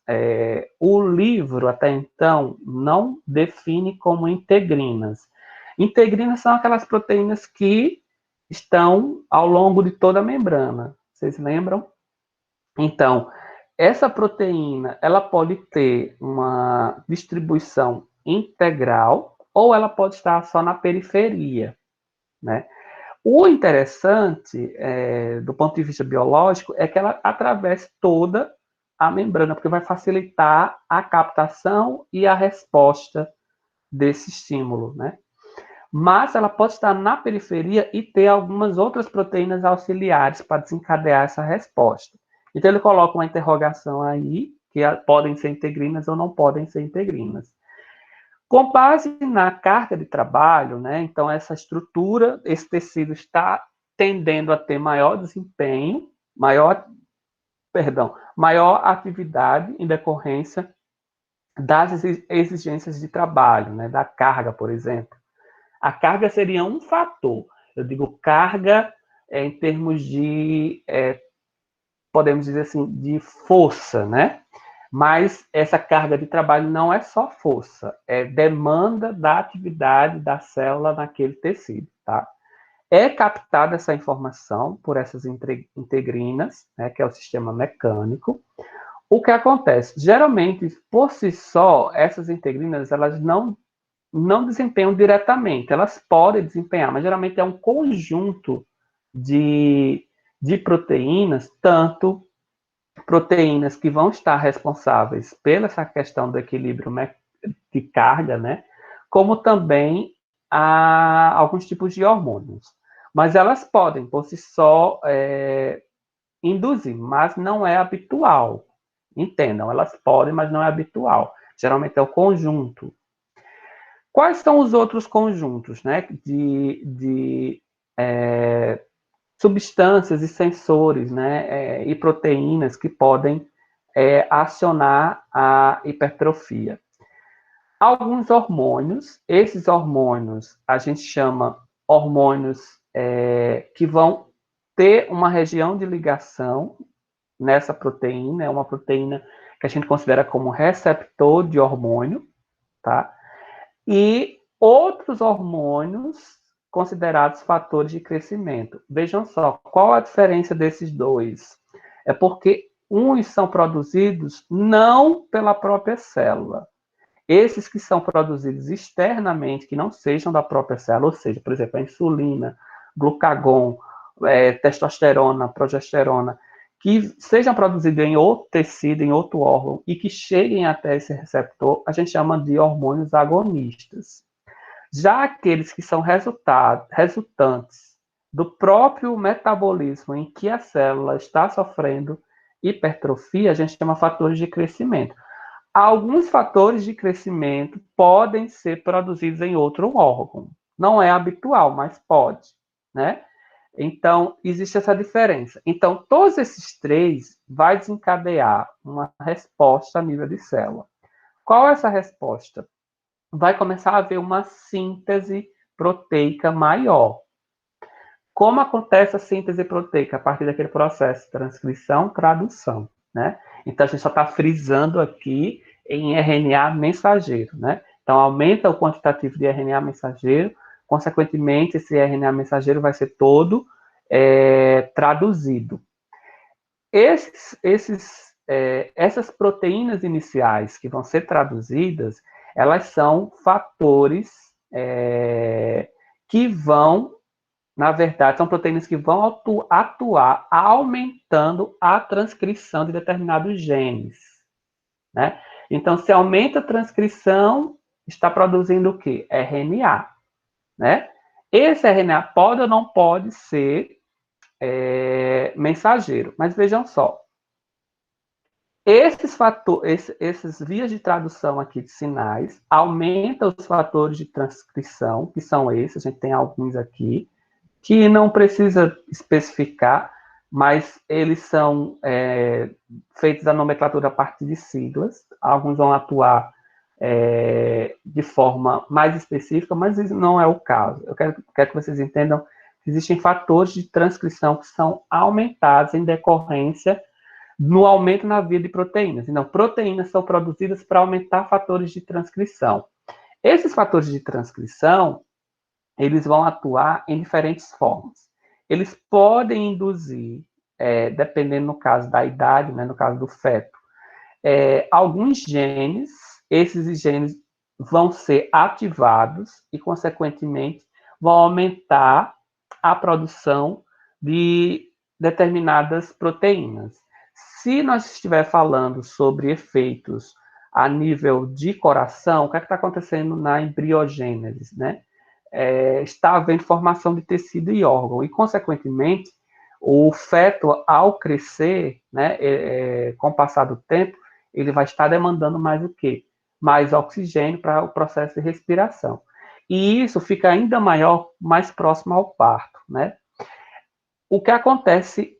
o livro, até então, não define como integrinas. Integrinas são aquelas proteínas que estão ao longo de toda a membrana. Vocês lembram? Então, essa proteína, ela pode ter uma distribuição integral ou ela pode estar só na periferia, né? O interessante, do ponto de vista biológico, é que ela atravessa toda a membrana, porque vai facilitar a captação e a resposta desse estímulo, né? Mas ela pode estar na periferia e ter algumas outras proteínas auxiliares para desencadear essa resposta. Então, ele coloca uma interrogação aí, que podem ser integrinas ou não podem ser integrinas. Com base na carga de trabalho, né, então essa estrutura, esse tecido está tendendo a ter maior desempenho, maior atividade em decorrência das exigências de trabalho, né, da carga, por exemplo. A carga seria um fator. Eu digo carga em termos de, podemos dizer assim, de força, né? Mas essa carga de trabalho não é só força, é demanda da atividade da célula naquele tecido, tá? É captada essa informação por essas integrinas, né, que é o sistema mecânico. O que acontece? Geralmente, por si só, essas integrinas, elas não desempenham diretamente, elas podem desempenhar, mas geralmente é um conjunto de proteínas, tanto proteínas que vão estar responsáveis pela essa questão do equilíbrio de carga, né? Como também alguns tipos de hormônios. Mas elas podem, por si só, induzir, mas não é habitual. Entendam, elas podem, mas não é habitual. Geralmente é o conjunto. Quais são os outros conjuntos, né, de substâncias e sensores, né, e proteínas que podem acionar a hipertrofia? Alguns hormônios, esses hormônios a gente chama hormônios que vão ter uma região de ligação nessa proteína, é uma proteína que a gente considera como receptor de hormônio, tá? E outros hormônios considerados fatores de crescimento. Vejam só, qual a diferença desses dois? É porque uns são produzidos não pela própria célula, Esses que são produzidos externamente, que não sejam da própria célula, ou seja, por exemplo, a insulina, glucagon, testosterona, progesterona, que sejam produzidos em outro tecido, em outro órgão, e que cheguem até esse receptor, a gente chama de hormônios agonistas. Já aqueles que são resultantes do próprio metabolismo em que a célula está sofrendo hipertrofia, a gente chama fatores de crescimento. Alguns fatores de crescimento podem ser produzidos em outro órgão. Não é habitual, mas pode, né? Então, existe essa diferença. Então, todos esses três vai desencadear uma resposta a nível de célula. Qual é essa resposta? Vai começar a haver uma síntese proteica maior. Como acontece a síntese proteica? A partir daquele processo de transcrição, tradução, né? Então, a gente só está frisando aqui em RNA mensageiro, né? Então, aumenta o quantitativo de RNA mensageiro, consequentemente, esse RNA mensageiro vai ser todo traduzido. Essas proteínas iniciais que vão ser traduzidas, elas são fatores que vão, na verdade, são proteínas que vão atuar aumentando a transcrição de determinados genes, né? Então, se aumenta a transcrição, está produzindo o quê? RNA, né? Esse RNA pode ou não pode ser mensageiro, mas vejam só, essas vias de tradução aqui de sinais aumentam os fatores de transcrição, que são esses, a gente tem alguns aqui, que não precisa especificar, mas eles são feitos a nomenclatura a partir de siglas, alguns vão atuar de forma mais específica, mas isso não é o caso. Eu quero que vocês entendam que existem fatores de transcrição que são aumentados em decorrência no aumento na via de proteínas. Então, proteínas são produzidas para aumentar fatores de transcrição. Esses fatores de transcrição, eles vão atuar em diferentes formas. Eles podem induzir, dependendo no caso da idade, né, no caso do feto, alguns genes, esses genes vão ser ativados e, consequentemente, vão aumentar a produção de determinadas proteínas. Se nós estiver falando sobre efeitos a nível de coração, o que está acontecendo na embriogênese, né? Está havendo formação de tecido e órgão, e, consequentemente, o feto, ao crescer, né, com o passar do tempo, ele vai estar demandando mais o quê? Mais oxigênio para o processo de respiração. E isso fica ainda maior, mais próximo ao parto, né? O que acontece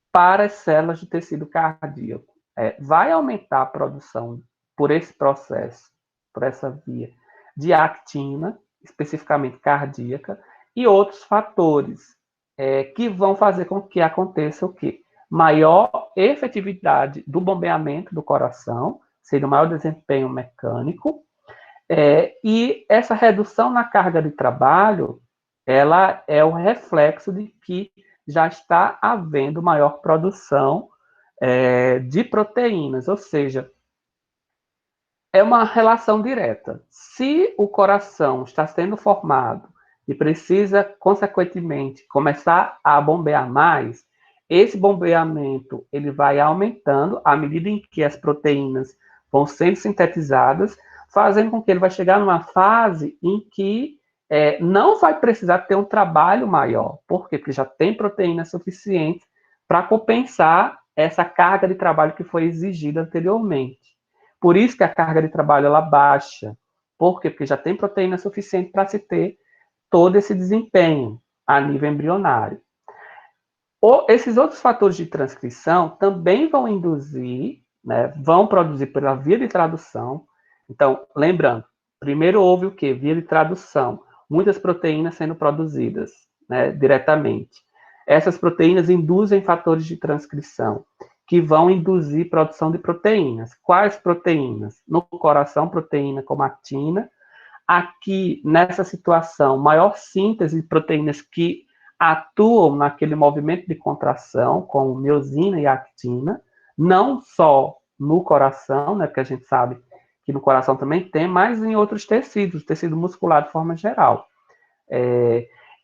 para as células de tecido cardíaco? Vai aumentar a produção, por esse processo, por essa via, de actina, especificamente cardíaca, e outros fatores que vão fazer com que aconteça o quê? Maior efetividade do bombeamento do coração, seja o maior desempenho mecânico, e essa redução na carga de trabalho, ela é o reflexo de que já está havendo maior produção de proteínas, ou seja, é uma relação direta. Se o coração está sendo formado e precisa, consequentemente, começar a bombear mais, esse bombeamento ele vai aumentando à medida em que as proteínas vão sendo sintetizadas, fazendo com que ele vai chegar numa fase em que não vai precisar ter um trabalho maior. Por quê? Porque já tem proteína suficiente para compensar essa carga de trabalho que foi exigida anteriormente. Por isso que a carga de trabalho ela baixa. Por quê? Porque já tem proteína suficiente para se ter todo esse desempenho a nível embrionário. Esses outros fatores de transcrição também vão induzir, né, vão produzir pela via de tradução. Então, lembrando, primeiro houve o quê? Via de tradução. Muitas proteínas sendo produzidas, né, diretamente. Essas proteínas induzem fatores de transcrição, que vão induzir produção de proteínas. Quais proteínas? No coração, proteína como actina. Aqui, nessa situação, maior síntese de proteínas que atuam naquele movimento de contração, como miosina e actina, não só no coração, né, porque a gente sabe que no coração também tem, mas em outros tecidos, tecido muscular de forma geral.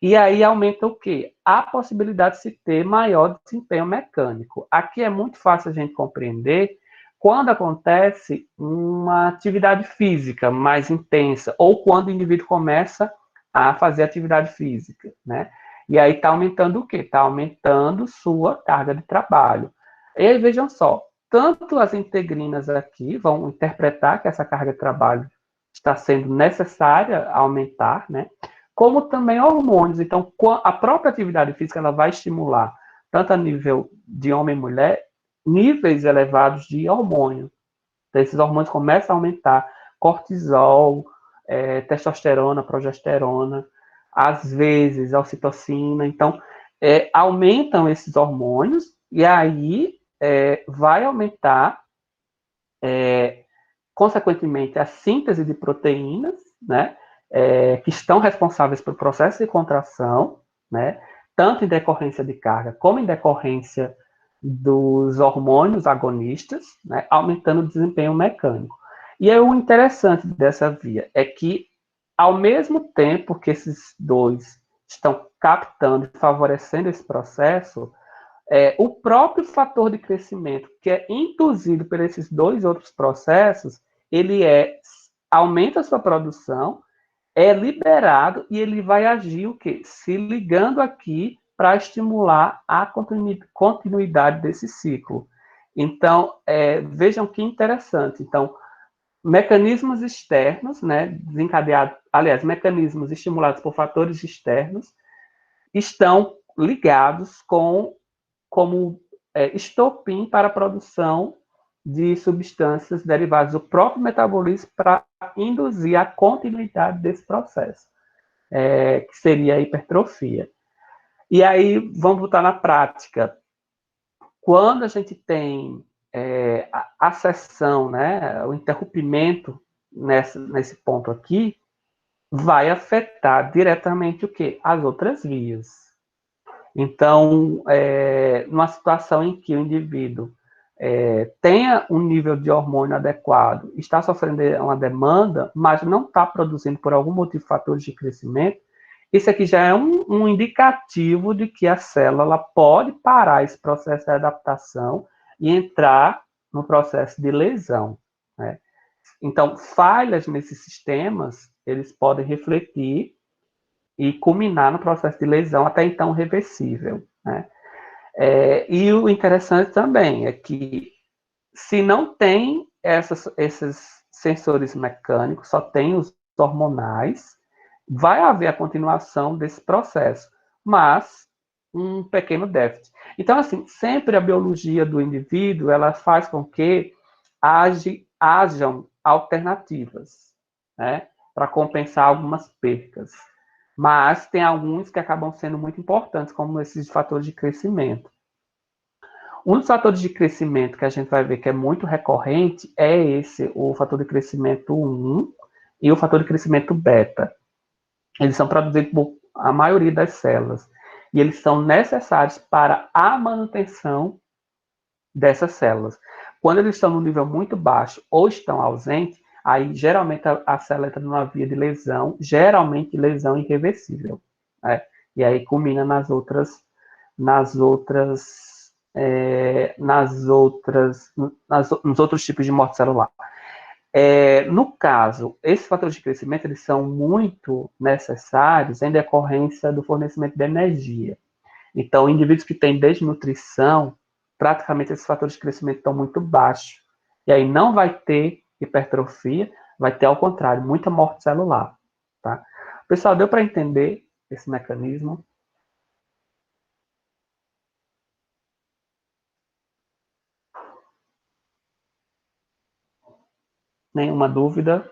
E aí aumenta o quê? A possibilidade de se ter maior desempenho mecânico. Aqui é muito fácil a gente compreender quando acontece uma atividade física mais intensa, ou quando o indivíduo começa a fazer atividade física, né? E aí está aumentando o quê? Está aumentando sua carga de trabalho. E aí, vejam só, tanto as integrinas aqui vão interpretar que essa carga de trabalho está sendo necessária aumentar, né? Como também hormônios. Então, a própria atividade física ela vai estimular, tanto a nível de homem e mulher, níveis elevados de hormônio. Então, esses hormônios começam a aumentar, cortisol, testosterona, progesterona, às vezes, a ocitocina. Então, aumentam esses hormônios e aí vai aumentar, consequentemente, a síntese de proteínas, né? Que estão responsáveis pelo processo de contração, né? Tanto em decorrência de carga como em decorrência dos hormônios agonistas, né? Aumentando o desempenho mecânico. E aí, o interessante dessa via é que, ao mesmo tempo que esses dois estão captando e favorecendo esse processo, o próprio fator de crescimento, que é induzido por esses dois outros processos, ele aumenta a sua produção, é liberado e ele vai agir o quê? Se ligando aqui para estimular a continuidade desse ciclo. Então, vejam que interessante. Então, mecanismos externos, né, desencadeados, aliás, mecanismos estimulados por fatores externos, estão ligados como estopim para a produção de substâncias derivadas do próprio metabolismo para induzir a continuidade desse processo, que seria a hipertrofia. E aí, vamos voltar na prática. Quando a gente tem a acessão, né, o interrompimento nesse ponto aqui, vai afetar diretamente o quê? As outras vias. Então, numa situação em que o indivíduo tenha um nível de hormônio adequado, está sofrendo uma demanda, mas não está produzindo por algum motivo fatores de crescimento, isso aqui já é um indicativo de que a célula pode parar esse processo de adaptação e entrar no processo de lesão, né? Então, falhas nesses sistemas, eles podem refletir e culminar no processo de lesão, até então reversível, né? E o interessante também é que, se não tem esses sensores mecânicos, só tem os hormonais, vai haver a continuação desse processo, mas um pequeno déficit. Então, assim, sempre a biologia do indivíduo, ela faz com que hajam alternativas, né, para compensar algumas percas. Mas tem alguns que acabam sendo muito importantes, como esses fatores de crescimento. Um dos fatores de crescimento que a gente vai ver que é muito recorrente é o fator de crescimento 1 e o fator de crescimento beta. Eles são produzidos por a maioria das células e eles são necessários para a manutenção dessas células. Quando eles estão no nível muito baixo ou estão ausentes, aí geralmente a célula entra numa via de lesão, geralmente lesão irreversível, né? E aí culmina nos outros tipos de morte celular. No caso, esses fatores de crescimento, eles são muito necessários em decorrência do fornecimento de energia. Então, indivíduos que têm desnutrição, praticamente esses fatores de crescimento estão muito baixos. E aí não vai ter hipertrofia, vai ter, ao contrário, muita morte celular. Tá? Pessoal, deu para entender esse mecanismo? Nenhuma dúvida?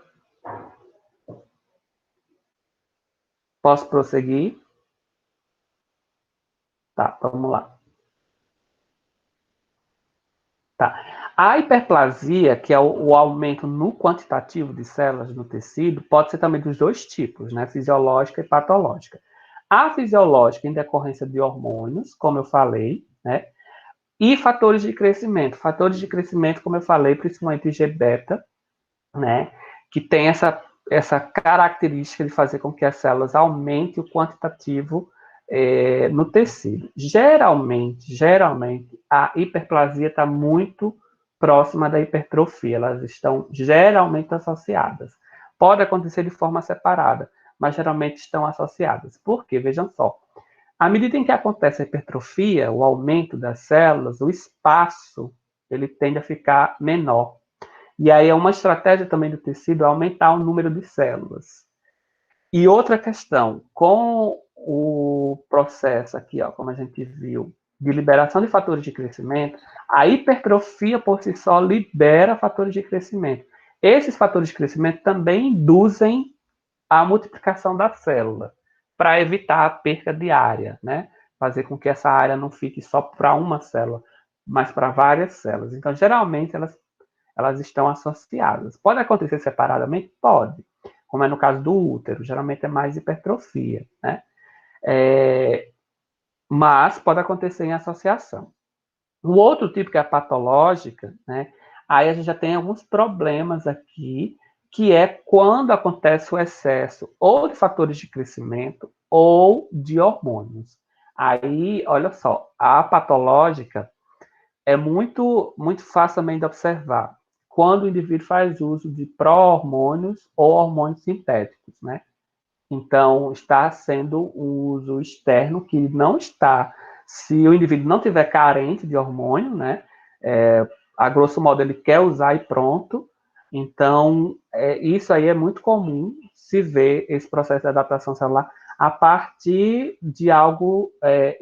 Posso prosseguir? Tá, vamos lá. Tá. A hiperplasia, que é o aumento no quantitativo de células no tecido, pode ser também dos dois tipos, né? Fisiológica e patológica. A fisiológica, em decorrência de hormônios, como eu falei, né? E fatores de crescimento. Fatores de crescimento, como eu falei, principalmente G-beta, né, que tem essa característica de fazer com que as células aumentem o quantitativo no tecido. Geralmente, a hiperplasia está muito próxima da hipertrofia, elas estão geralmente associadas. Pode acontecer de forma separada, mas geralmente estão associadas. Por quê? Vejam só. À medida em que acontece a hipertrofia, o aumento das células, o espaço ele tende a ficar menor. E aí é uma estratégia também do tecido aumentar o número de células. E outra questão, com o processo aqui, ó, como a gente viu, de liberação de fatores de crescimento, a hipertrofia por si só libera fatores de crescimento. Esses fatores de crescimento também induzem a multiplicação da célula, para evitar a perda de área, né? Fazer com que essa área não fique só para uma célula, mas para várias células. Então, geralmente, elas estão associadas. Pode acontecer separadamente? Pode. Como é no caso do útero, geralmente é mais hipertrofia, né? Mas pode acontecer em associação. O outro tipo, que é a patológica, né? Aí a gente já tem alguns problemas aqui, que é quando acontece o excesso ou de fatores de crescimento ou de hormônios. Aí, olha só, a patológica é muito, muito fácil também de observar quando o indivíduo faz uso de pró-hormônios ou hormônios sintéticos, né? Então, está sendo um uso externo que não está, se o indivíduo não tiver carente de hormônio, né? A grosso modo, ele quer usar e pronto. Então, isso aí é muito comum se ver esse processo de adaptação celular a partir de algo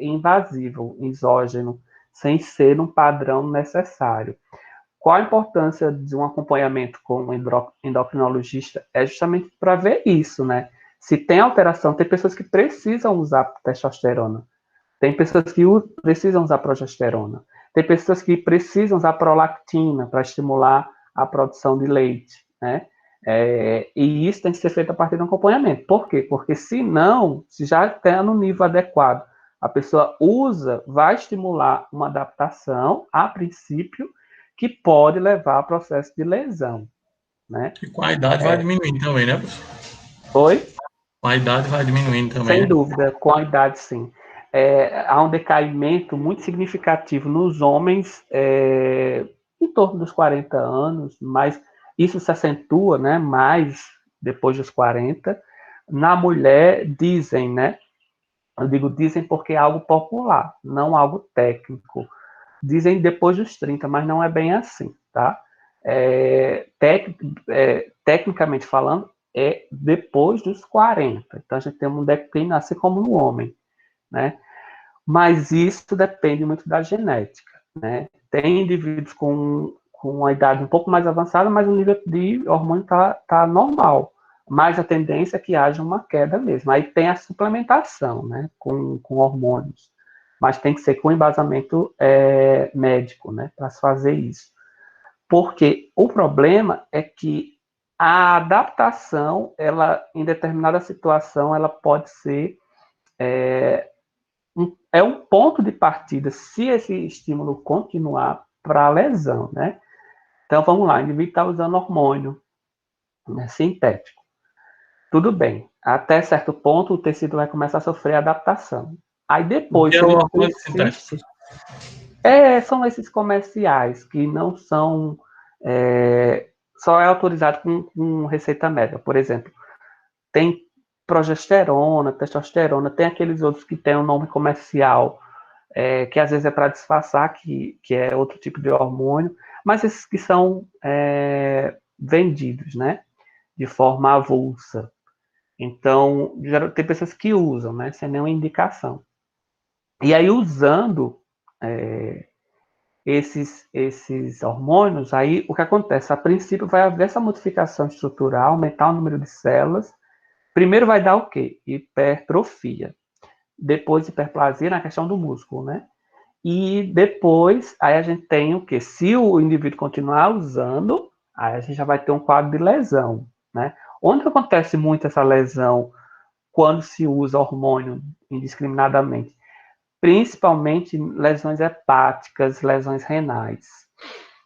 invasivo, exógeno, sem ser um padrão necessário. Qual a importância de um acompanhamento com um endocrinologista? É justamente para ver isso, né? Se tem alteração, tem pessoas que precisam usar testosterona, tem pessoas que precisam usar progesterona, tem pessoas que precisam usar prolactina para estimular a produção de leite, né? E isso tem que ser feito a partir do acompanhamento. Por quê? Porque se não, se já está no nível adequado, a pessoa usa, vai estimular uma adaptação, a princípio, que pode levar a processo de lesão, né? E com a idade vai diminuindo também, né, professor? Oi? Com a idade vai diminuindo também, Sem né? dúvida, com a idade, sim. Há um decaimento muito significativo nos homens em torno dos 40 anos, mas isso se acentua, né, mais depois dos 40. Na mulher, dizem, né? Eu digo dizem porque é algo popular, não algo técnico. Dizem depois dos 30, mas não é bem assim, tá? Tecnicamente falando, é depois dos 40. Então, a gente tem um declínio, assim como no homem, né? Mas isso depende muito da genética, né? Tem indivíduos com uma idade um pouco mais avançada, mas o nível de hormônio tá normal. Mas a tendência é que haja uma queda mesmo. Aí tem a suplementação, né? Com hormônios. Mas tem que ser com embasamento médico, né? Para se fazer isso. Porque o problema é que a adaptação, ela, em determinada situação, ela pode ser um ponto de partida, se esse estímulo continuar, para a lesão, né? Então, vamos lá, o indivíduo está usando hormônio, né, sintético. Tudo bem. Até certo ponto, o tecido vai começar a sofrer adaptação. Aí O depois, que é se o ele hormônio sintético? persiste, são esses comerciais que não são... só é autorizado com receita médica. Por exemplo, tem progesterona, testosterona, tem aqueles outros que têm um nome comercial, que às vezes é para disfarçar que é outro tipo de hormônio, mas esses que são vendidos, né, de forma avulsa. Então, tem pessoas que usam, né, sem nenhuma indicação. E aí, usando esses hormônios, aí o que acontece? A princípio vai haver essa modificação estrutural, aumentar o número de células. Primeiro vai dar o quê? Hipertrofia. Depois hiperplasia na questão do músculo, né? E depois, aí a gente tem o quê? Se o indivíduo continuar usando, aí a gente já vai ter um quadro de lesão, né? Onde acontece muito essa lesão quando se usa hormônio indiscriminadamente? Principalmente lesões hepáticas, lesões renais.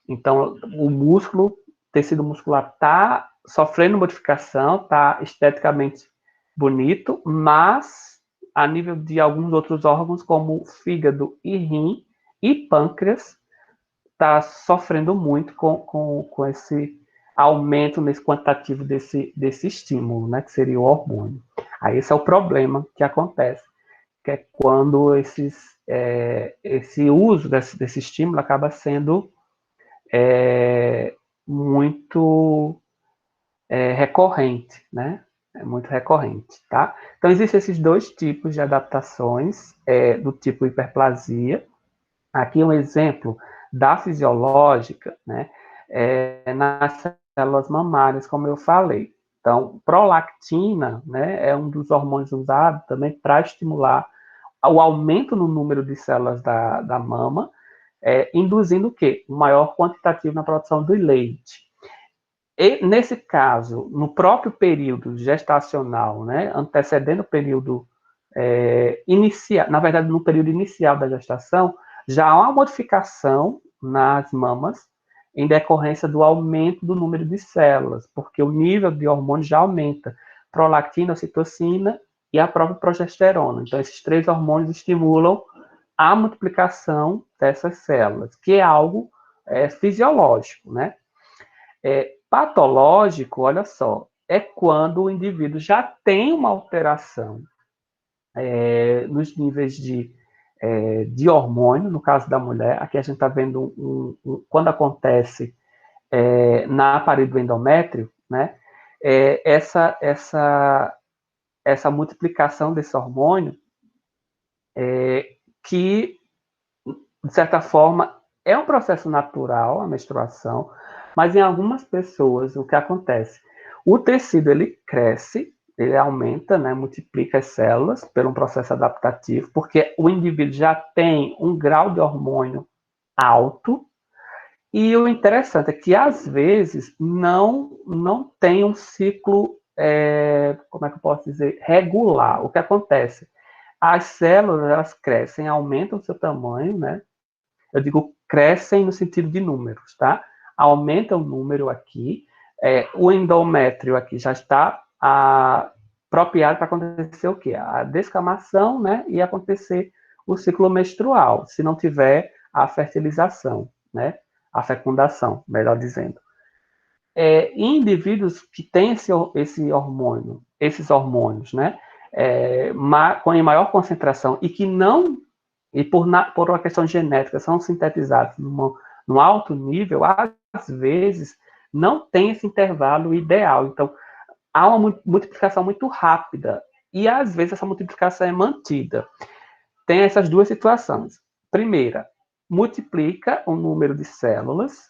Então, o músculo tecido muscular está sofrendo modificação, está esteticamente bonito, mas a nível de alguns outros órgãos, como fígado e rim e pâncreas, está sofrendo muito com esse aumento nesse quantitativo desse estímulo, né, que seria o hormônio. Aí esse é o problema que acontece, que é quando esse uso desse estímulo acaba sendo muito recorrente, né? É muito recorrente, tá? Então, existem esses dois tipos de adaptações do tipo hiperplasia. Aqui um exemplo da fisiológica, né? Nas células mamárias, como eu falei. Então, prolactina, né, é um dos hormônios usados também para estimular o aumento no número de células da mama, induzindo o quê? Um maior quantitativo na produção do leite. E, nesse caso, no próprio período gestacional, né, antecedendo o período inicial, na verdade, no período inicial da gestação, já há uma modificação nas mamas em decorrência do aumento do número de células, porque o nível de hormônio já aumenta, prolactina, ocitocina e a própria progesterona. Então, esses três hormônios estimulam a multiplicação dessas células, que é algo fisiológico, né? Patológico, olha só, é quando o indivíduo já tem uma alteração nos níveis de hormônio, no caso da mulher. Aqui a gente está vendo quando acontece na parede do endométrio, né? Essa multiplicação desse hormônio, que, de certa forma, é um processo natural, a menstruação, mas em algumas pessoas, o que acontece? O tecido, ele cresce, ele aumenta, né, multiplica as células por um processo adaptativo, porque o indivíduo já tem um grau de hormônio alto, e o interessante é que, às vezes, não tem um ciclo, como é que eu posso dizer, regular. O que acontece? As células, elas crescem, aumentam o seu tamanho, né? Eu digo crescem no sentido de números, tá? Aumenta o número aqui, o endométrio aqui já está apropriado para acontecer o quê? A descamação, né? E acontecer o ciclo menstrual, se não tiver a fertilização, né? A fecundação, melhor dizendo. Em indivíduos que têm esse hormônio, esses hormônios, né? Com maior concentração e que não, e por uma questão genética, são sintetizados num alto nível, às vezes não tem esse intervalo ideal. Então, há uma multiplicação muito rápida e, às vezes, essa multiplicação é mantida. Tem essas duas situações. Primeira, multiplica o número de células,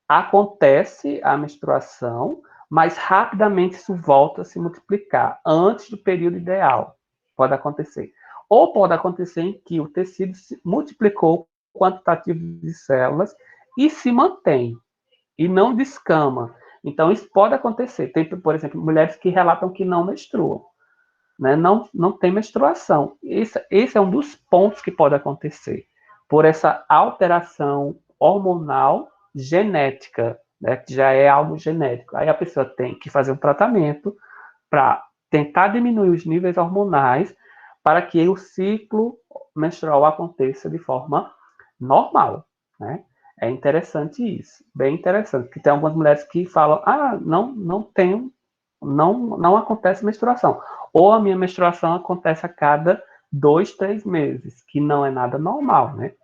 acontece a menstruação, mas rapidamente isso volta a se multiplicar antes do período ideal. Pode acontecer. Ou pode acontecer em que o tecido se multiplicou o quantitativo de células e se mantém, e não descama. Então, isso pode acontecer. Tem, por exemplo, mulheres que relatam que não menstruam, né? Não tem menstruação. Esse é um dos pontos que pode acontecer, por essa alteração hormonal genética, né? Que já é algo genético. Aí a pessoa tem que fazer um tratamento para tentar diminuir os níveis hormonais para que o ciclo menstrual aconteça de forma normal, né? É interessante isso, bem interessante, porque tem algumas mulheres que falam, não acontece menstruação, ou a minha menstruação acontece a cada 2, 3 meses, que não é nada normal, né?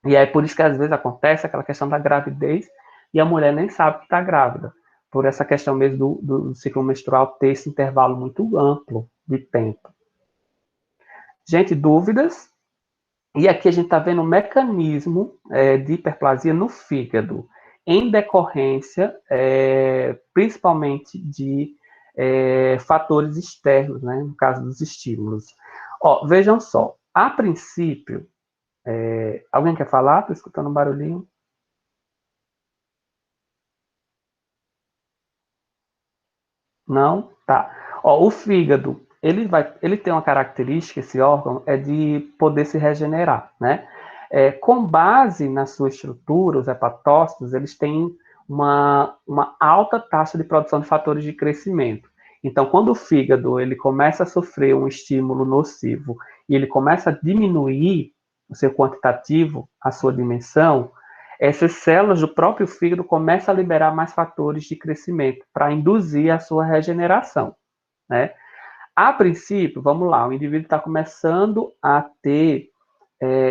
E aí por isso que às vezes acontece aquela questão da gravidez e a mulher nem sabe que está grávida, por essa questão mesmo do ciclo menstrual ter esse intervalo muito amplo de tempo. Gente, dúvidas? E aqui a gente está vendo um mecanismo de hiperplasia no fígado, em decorrência, principalmente de fatores externos, né, no caso dos estímulos. Ó, vejam só, a princípio, alguém quer falar? Estou escutando um barulhinho. Não? Tá. Ó, o fígado, ele tem uma característica, esse órgão, é de poder se regenerar, né? Com base na sua estrutura, os hepatócitos, eles têm uma alta taxa de produção de fatores de crescimento. Então, quando o fígado ele começa a sofrer um estímulo nocivo e ele começa a diminuir o seu quantitativo, a sua dimensão, essas células do próprio fígado começam a liberar mais fatores de crescimento para induzir a sua regeneração, né? A princípio, vamos lá, o indivíduo está começando a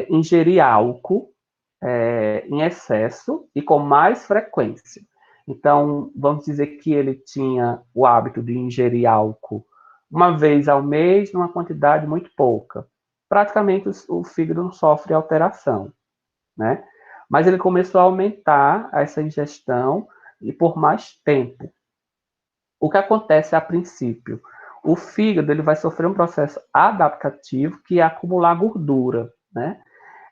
ingerir álcool em excesso e com mais frequência. Então, vamos dizer que ele tinha o hábito de ingerir álcool uma vez ao mês, numa quantidade muito pouca. Praticamente o fígado não sofre alteração, né? Mas ele começou a aumentar essa ingestão e por mais tempo. O que acontece a princípio? O fígado ele vai sofrer um processo adaptativo que é acumular gordura, né?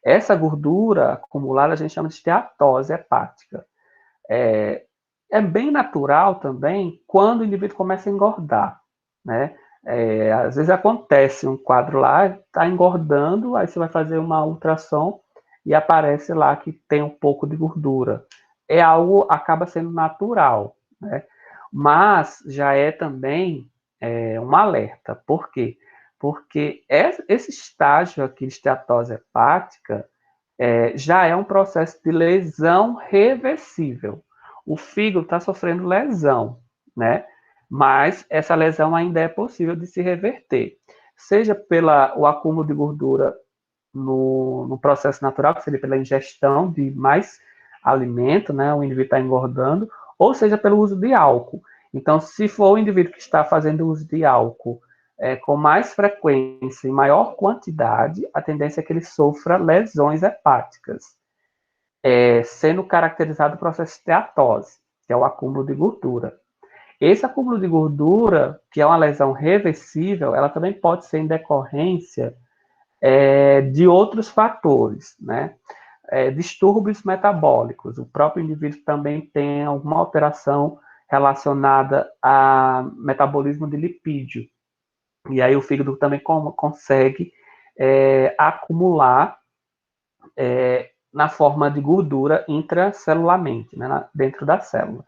Essa gordura acumulada a gente chama de esteatose hepática. É bem natural também quando o indivíduo começa a engordar, né? Às vezes acontece um quadro lá, está engordando, aí você vai fazer uma ultrassom e aparece lá que tem um pouco de gordura. É algo, acaba sendo natural, né? Mas já é também um alerta. Por quê? Porque esse estágio aqui de esteatose hepática já é um processo de lesão reversível. O fígado está sofrendo lesão, né? Mas essa lesão ainda é possível de se reverter. Seja pelo acúmulo de gordura no processo natural, que seria pela ingestão de mais alimento, né? O indivíduo está engordando, ou seja pelo uso de álcool. Então, se for o indivíduo que está fazendo uso de álcool com mais frequência e maior quantidade, a tendência é que ele sofra lesões hepáticas, sendo caracterizado o processo de esteatose, que é o acúmulo de gordura. Esse acúmulo de gordura, que é uma lesão reversível, ela também pode ser em decorrência de outros fatores, né? Distúrbios metabólicos. O próprio indivíduo também tem alguma alteração relacionada a metabolismo de lipídio. E aí o fígado também consegue acumular na forma de gordura intracelularmente, né, dentro da célula.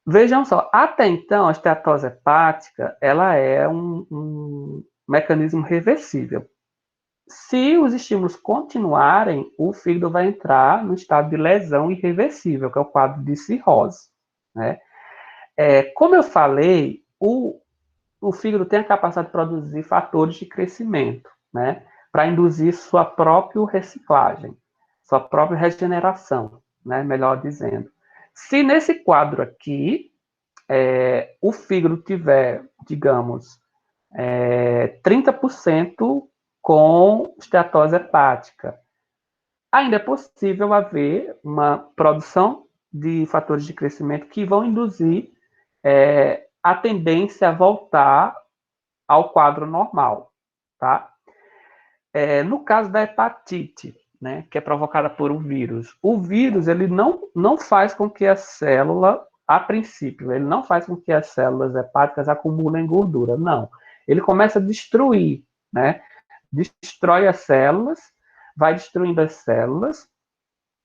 Vejam só, até então a esteatose hepática ela é um mecanismo reversível. Se os estímulos continuarem, o fígado vai entrar no estado de lesão irreversível, que é o quadro de cirrose, né? Como eu falei, o fígado tem a capacidade de produzir fatores de crescimento, né? Para induzir sua própria reciclagem, sua própria regeneração, né? Melhor dizendo. Se nesse quadro aqui, o fígado tiver, digamos, 30% com esteatose hepática, ainda é possível haver uma produção de fatores de crescimento que vão induzir a tendência a voltar ao quadro normal, tá? No caso da hepatite, né, que é provocada por um vírus, o vírus ele não faz com que a célula, a princípio, ele não faz com que as células hepáticas acumulem gordura, não. Ele começa a destruir, né? Destrói as células, vai destruindo as células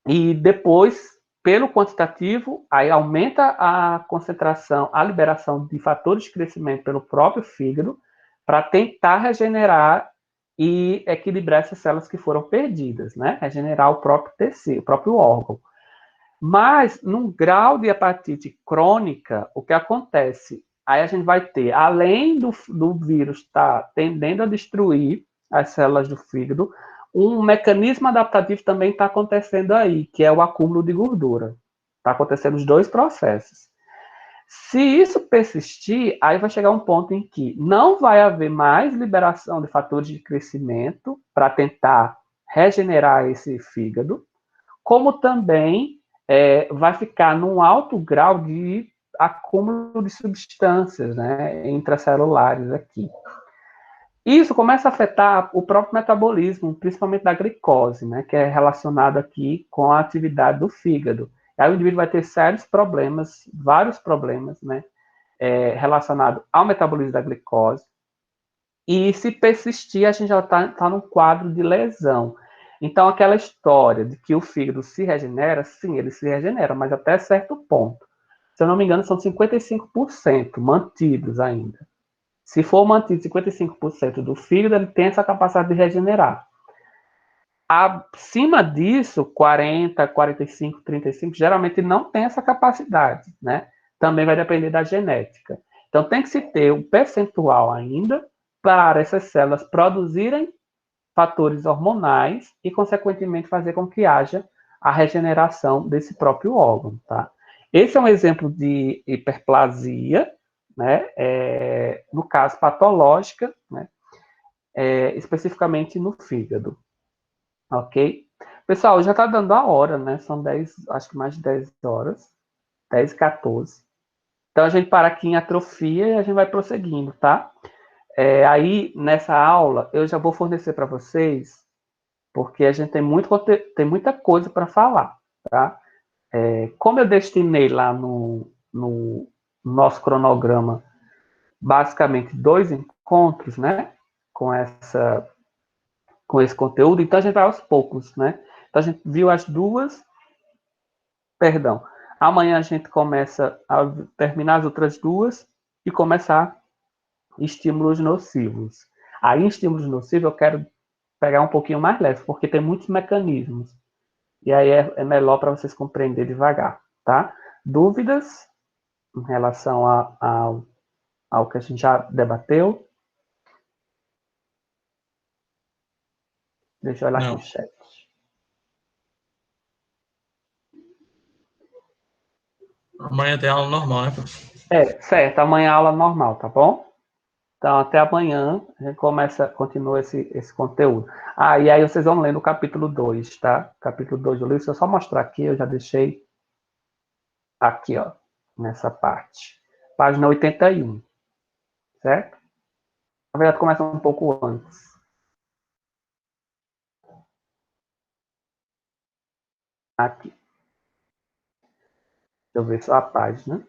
e depois, pelo quantitativo, aí aumenta a concentração, a liberação de fatores de crescimento pelo próprio fígado para tentar regenerar e equilibrar essas células que foram perdidas, né? Regenerar o próprio tecido, o próprio órgão. Mas, num grau de hepatite crônica, o que acontece? Aí a gente vai ter, além do vírus estar tendendo a destruir as células do fígado, um mecanismo adaptativo também está acontecendo aí, que é o acúmulo de gordura. Está acontecendo os dois processos. Se isso persistir, aí vai chegar um ponto em que não vai haver mais liberação de fatores de crescimento para tentar regenerar esse fígado, como também vai ficar num alto grau de acúmulo de substâncias, né, intracelulares aqui. Isso começa a afetar o próprio metabolismo, principalmente da glicose, né, que é relacionado aqui com a atividade do fígado. Aí o indivíduo vai ter sérios problemas, vários problemas, né, relacionados ao metabolismo da glicose. E se persistir, a gente já está num quadro de lesão. Então, aquela história de que o fígado se regenera, sim, ele se regenera, mas até certo ponto. Se eu não me engano, são 55% mantidos ainda. Se for mantido 55% do fígado, ele tem essa capacidade de regenerar. Acima disso, 40, 45, 35, geralmente não tem essa capacidade, né? Também vai depender da genética. Então, tem que se ter um percentual ainda para essas células produzirem fatores hormonais e, consequentemente, fazer com que haja a regeneração desse próprio órgão, tá? Esse é um exemplo de hiperplasia, né? No caso, patológica, né? Especificamente no fígado, ok? Pessoal, já está dando a hora, né? São 10, acho que mais de 10 horas, 10 e 14. Então, a gente para aqui em atrofia e a gente vai prosseguindo, tá? Aí, nessa aula, eu já vou fornecer para vocês, porque a gente tem muita coisa para falar, tá? Como eu destinei lá no nosso cronograma, basicamente 2 encontros, né? Com esse conteúdo, então a gente vai aos poucos, né? Então a gente viu as duas, perdão. Amanhã a gente começa a terminar as outras duas e começar estímulos nocivos. Aí, estímulos nocivos, eu quero pegar um pouquinho mais leve, porque tem muitos mecanismos. E aí é melhor para vocês compreenderem devagar, tá? Dúvidas em relação ao que a gente já debateu? Deixa eu olhar aqui Não. o chat. Amanhã tem aula normal, né, professor? Certo. Amanhã é aula normal, tá bom? Então, até amanhã, a gente continua esse conteúdo. E aí vocês vão lendo o capítulo 2, tá? Capítulo 2 do livro, se eu só mostrar aqui, eu já deixei aqui, ó, nessa parte. Página 81, certo? Na verdade, começa um pouco antes. Aqui. Deixa eu ver só a página.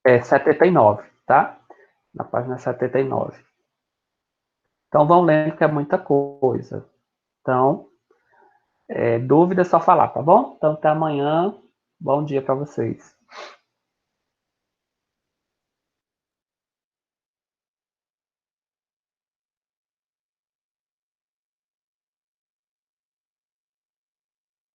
79, tá? Na página 79. Então, vão lendo que é muita coisa. Então, dúvida é só falar, tá bom? Então, até amanhã. Bom dia para vocês.